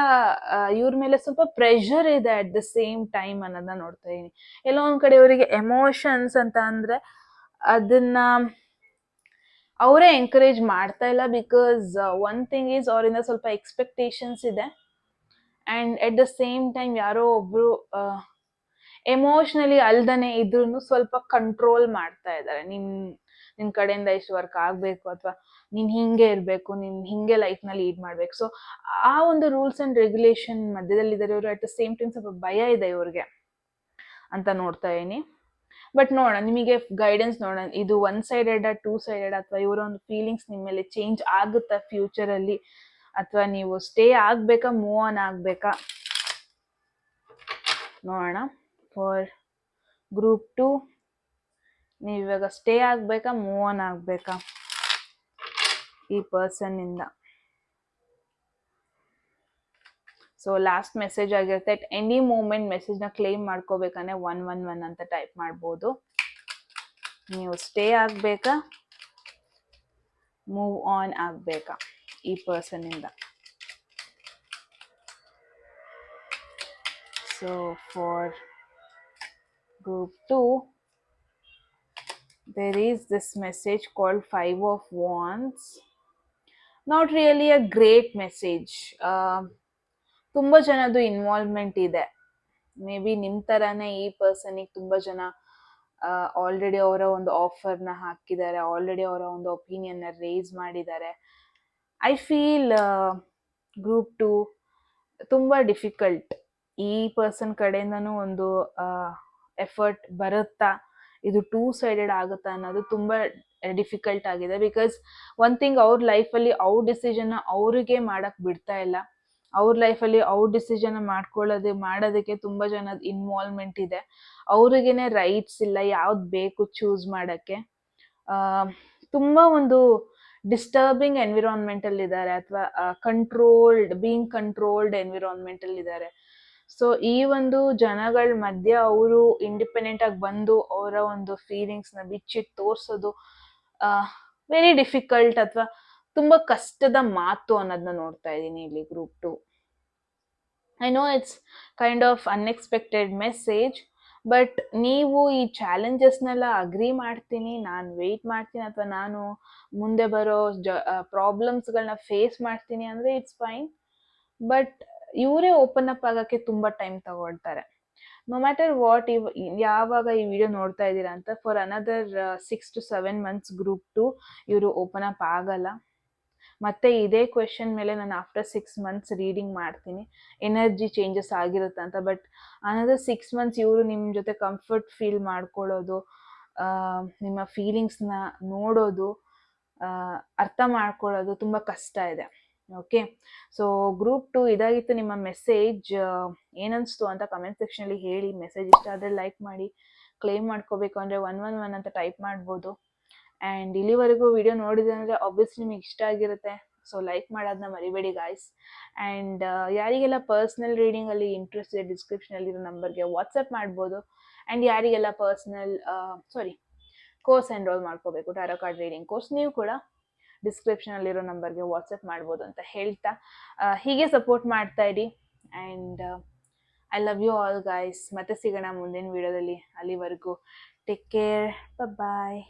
Speaker 1: ಇವ್ರ ಮೇಲೆ ಸ್ವಲ್ಪ ಪ್ರೆಷರ್ ಇದೆ ಅಟ್ ದ ಸೇಮ್ ಟೈಮ್ ಅನ್ನೋದನ್ನ ನೋಡ್ತಾ ಇದೀನಿ. ಎಲ್ಲೋ ಒಂದ್ ಕಡೆ ಇವರಿಗೆ ಎಮೋಷನ್ಸ್ ಅಂತ ಅಂದ್ರೆ ಅದನ್ನ ಅವರೇ ಎಂಕರೇಜ್ ಮಾಡ್ತಾ ಇಲ್ಲ. ಬಿಕಾಸ್ ಒನ್ ಥಿಂಗ್ ಈಸ್ ಅವರಿಂದ ಸ್ವಲ್ಪ ಎಕ್ಸ್ಪೆಕ್ಟೇಷನ್ಸ್ ಇದೆ, and at the same time ಯಾರೋ ಒಬ್ರು ಎಮೋಷನಲಿ ಅಲ್ದನೆ ಇದ್ರೂ ಸ್ವಲ್ಪ ಕಂಟ್ರೋಲ್ ಮಾಡ್ತಾ ಇದ್ದಾರೆ. ನಿನ್ ಕಡೆಯಿಂದ ಇಷ್ಟು ವರ್ಕ್ ಆಗ್ಬೇಕು, ಅಥವಾ ನೀನ್ ಹಿಂಗೆ ಇರ್ಬೇಕು, ನೀನ್ ಹಿಂಗೆ ಲೈಫ್ ನ ಲೀಡ್ ಮಾಡ್ಬೇಕು. ಸೊ ಆ ಒಂದು ರೂಲ್ಸ್ ಅಂಡ್ ರೆಗ್ಯುಲೇಷನ್ ಮಧ್ಯದಲ್ಲಿ ಇದ್ದಾರೆ ಇವರು. ಅಟ್ ದ ಸೇಮ್ ಟೈಮ್ ಸ್ವಲ್ಪ ಭಯ ಇದೆ ಇವ್ರಿಗೆ ಅಂತ ನೋಡ್ತಾ ಇದೀನಿ. ಬಟ್ ನೋಡೋಣ, ನಿಮಗೆ ಗೈಡೆನ್ಸ್ ನೋಡೋಣ, ಇದು ಒನ್ ಸೈಡೆಡ್, 2 ಸೈಡೆಡ್, ಅಥವಾ ಇವರ ಒಂದು ಫೀಲಿಂಗ್ಸ್ ನಿಮ್ಮ ಮೇಲೆ ಚೇಂಜ್ ಆಗುತ್ತಾ ಫ್ಯೂಚರ್ ಅಲ್ಲಿ, ಅಥವಾ ನೀವು ಸ್ಟೇ ಆಗ್ಬೇಕಾ, ಮೂವ್ ಆನ್ ಆಗ್ಬೇಕಾ ನೋಡೋಣ. ಫಾರ್ ಗ್ರೂಪ್ 2, ನೀವು ಇವಾಗ ಸ್ಟೇ ಆಗ್ಬೇಕಾ, ಮೂವ್ ಆನ್ ಆಗ್ಬೇಕಾ ಈ ಪರ್ಸನ್ ಇಂದ. ಸೊ ಲಾಸ್ಟ್ ಮೆಸೇಜ್ ಆಗಿರುತ್ತೆ, ಅಟ್ ಎನಿ ಮೂಮೆಂಟ್ ಮೆಸೇಜ್ ನ ಕ್ಲೇಮ್ ಮಾಡ್ಕೋಬೇಕಂದ್ರೆ 111 ಅಂತ ಟೈಪ್ ಮಾಡ್ಬೋದು. ನೀವು ಸ್ಟೇ ಆಗ್ಬೇಕಾ, ಮೂವ್ ಆನ್ ಆಗ್ಬೇಕಾ ಈ ಪರ್ಸನ್ ಇಂದ. So for group 2, there is this message called 5 of Wands. Not really a great message. ತುಂಬಾ ಜನದ್ದು ಇನ್ವಾಲ್ವ್ಮೆಂಟ್ ಇದೆ. ಮೇ ಬಿ ನಿಮ್ ತರಾನೇ ಈ ಪರ್ಸನಿಗೆ ತುಂಬಾ ಜನ ಆಲ್ರೆಡಿ ಅವರ ಒಂದು ಆಫರ್ನ ಹಾಕಿದ್ದಾರೆ, ಆಲ್ರೆಡಿ ಅವರ ಒಂದು ಒಪಿನಿಯನ್ ನ ರೇಸ್ ಮಾಡಿದ್ದಾರೆ. ಐ ಫೀಲ್ ಗ್ರೂಪ್ 2 ತುಂಬಾ ಡಿಫಿಕಲ್ಟ್. ಈ ಪರ್ಸನ್ ಕಡೆಯಿಂದನೂ ಒಂದು ಎಫರ್ಟ್ ಬರುತ್ತಾ, ಇದು 2 ಸೈಡೆಡ್ ಆಗುತ್ತಾ ಅನ್ನೋದು ತುಂಬಾ ಡಿಫಿಕಲ್ಟ್ ಆಗಿದೆ. ಬಿಕಾಸ್ ಒನ್ ಥಿಂಗ್, ಅವ್ರ ಲೈಫಲ್ಲಿ ಅವ್ರ ಡಿಸಿಷನ್ ಅವ್ರಿಗೆ ಮಾಡಕ್ ಬಿಡ್ತಾ ಇಲ್ಲ. ಅವ್ರ ಲೈಫಲ್ಲಿ ಅವ್ರ ಡಿಸಿಷನ್ ಮಾಡೋದಕ್ಕೆ ತುಂಬಾ ಜನದ ಇನ್ವಾಲ್ವ್ಮೆಂಟ್ ಇದೆ. ಅವ್ರಿಗೇನೆ ರೈಟ್ಸ್ ಇಲ್ಲ ಯಾವ್ದು ಬೇಕು ಚೂಸ್ ಮಾಡಕ್ಕೆ. ತುಂಬಾ ಒಂದು ಡಿಸ್ಟರ್ಬಿಂಗ್ ಎನ್ವಿರಾನ್ಮೆಂಟಲ್ಲಿ ಇದ್ದಾರೆ, ಅಥವಾ ಬೀಯಿಂಗ್ ಕಂಟ್ರೋಲ್ಡ್ ಎನ್ವಿರಾನ್ಮೆಂಟಲ್ಲಿ ಇದ್ದಾರೆ. ಸೊ ಈ ಒಂದು ಜನಗಳ ಮಧ್ಯೆ ಅವರು ಇಂಡಿಪೆಂಡೆಂಟ್ ಆಗಿ ಬಂದು ಅವರ ಒಂದು ಫೀಲಿಂಗ್ಸ್ನ ಬಿಚ್ಚಿಟ್ಟು ತೋರಿಸೋದು ವೆರಿ ಡಿಫಿಕಲ್ಟ್, ಅಥವಾ ತುಂಬಾ ಕಷ್ಟದ ಮಾತು ಅನ್ನೋದನ್ನ ನೋಡ್ತಾ ಇದ್ದೀನಿ ಇಲ್ಲಿ group 2. I know it's kind of unexpected message, but ನೀವು ಈ ಚಾಲೆಂಜಸ್ನೆಲ್ಲ ಅಗ್ರಿ ಮಾಡ್ತೀನಿ, ನಾನು ವೆಯ್ಟ್ ಮಾಡ್ತೀನಿ, ಅಥವಾ ನಾನು ಮುಂದೆ ಬರೋ ಪ್ರಾಬ್ಲಮ್ಸ್ಗಳನ್ನ ಫೇಸ್ ಮಾಡ್ತೀನಿ ಅಂದರೆ ಇಟ್ಸ್ ಫೈನ್. ಬಟ್ ಇವರೇ ಓಪನ್ ಅಪ್ ಆಗೋಕ್ಕೆ ತುಂಬ ಟೈಮ್ ತಗೊಳ್ತಾರೆ. ನೋ ಮ್ಯಾಟರ್ ವಾಟ್, ಯಾವಾಗ ಈ ವಿಡಿಯೋ ನೋಡ್ತಾ ಇದ್ದೀರಾ ಅಂತ, for another 6 to 7 months group 2 ಇವರು ಓಪನ್ ಅಪ್ ಆಗಲ್ಲ. ಮತ್ತೆ ಇದೇ ಕ್ವೆಶನ್ ಮೇಲೆ ನಾನು ಆಫ್ಟರ್ 6 months ರೀಡಿಂಗ್ ಮಾಡ್ತೀನಿ, ಎನರ್ಜಿ ಚೇಂಜಸ್ ಆಗಿರುತ್ತೆ ಅಂತ. ಬಟ್ ಅನದರ್ 6 months ಇವರು ನಿಮ್ಮ ಜೊತೆ ಕಂಫರ್ಟ್ ಫೀಲ್ ಮಾಡ್ಕೊಳ್ಳೋದು, ನಿಮ್ಮ ಫೀಲಿಂಗ್ಸ್ನ ನೋಡೋದು, ಅರ್ಥ ಮಾಡ್ಕೊಳ್ಳೋದು ತುಂಬ ಕಷ್ಟ ಇದೆ. ಓಕೆ, ಸೊ ಗ್ರೂಪ್ 2 ಇದಾಗಿತ್ತು ನಿಮ್ಮ ಮೆಸೇಜ್. ಏನನ್ನಿಸ್ತು ಅಂತ ಕಮೆಂಟ್ ಸೆಕ್ಷನಲ್ಲಿ ಹೇಳಿ. ಮೆಸೇಜ್ ಇಷ್ಟ ಆದರೆ ಲೈಕ್ ಮಾಡಿ. ಕ್ಲೇಮ್ ಮಾಡ್ಕೋಬೇಕು ಅಂದರೆ 111 ಅಂತ ಟೈಪ್ ಮಾಡ್ಬೋದು. ಆ್ಯಂಡ್ ಇಲ್ಲಿವರೆಗೂ ವಿಡಿಯೋ ನೋಡಿದೆ ಅಂದರೆ ಆಬ್ವಿಯಸ್ಲಿ ನಿಮಗೆ ಇಷ್ಟ ಆಗಿರುತ್ತೆ, ಸೊ ಲೈಕ್ ಮಾಡೋದನ್ನ ಮರಿಬೇಡಿ ಗಾಯ್ಸ್. ಆ್ಯಂಡ್ ಯಾರಿಗೆಲ್ಲ ಪರ್ಸ್ನಲ್ ರೀಡಿಂಗಲ್ಲಿ ಇಂಟ್ರೆಸ್ಟ್ ಇದೆ, ಡಿಸ್ಕ್ರಿಪ್ಷನಲ್ಲಿರೋ ನಂಬರ್ಗೆ ವಾಟ್ಸಪ್ ಮಾಡ್ಬೋದು. ಆ್ಯಂಡ್ ಯಾರಿಗೆಲ್ಲ ಕೋರ್ಸ್ ಎನ್ರೋಲ್ ಮಾಡ್ಕೋಬೇಕು, ಟ್ಯಾರೋ ಕಾರ್ಡ್ ರೀಡಿಂಗ್ ಕೋರ್ಸ್, ನೀವು ಕೂಡ ಡಿಸ್ಕ್ರಿಪ್ಷನಲ್ಲಿರೋ ನಂಬರ್ಗೆ ವಾಟ್ಸಪ್ ಮಾಡ್ಬೋದು ಅಂತ ಹೇಳ್ತಾ, ಹೀಗೆ ಸಪೋರ್ಟ್ ಮಾಡ್ತಾ ಇರಿ. And I love you all guys. ಮತ್ತೆ ಸಿಗೋಣ ಮುಂದಿನ ವಿಡಿಯೋದಲ್ಲಿ. ಅಲ್ಲಿವರೆಗೂ ಟೇಕ್ ಕೇರ್, ಬಾಯ್.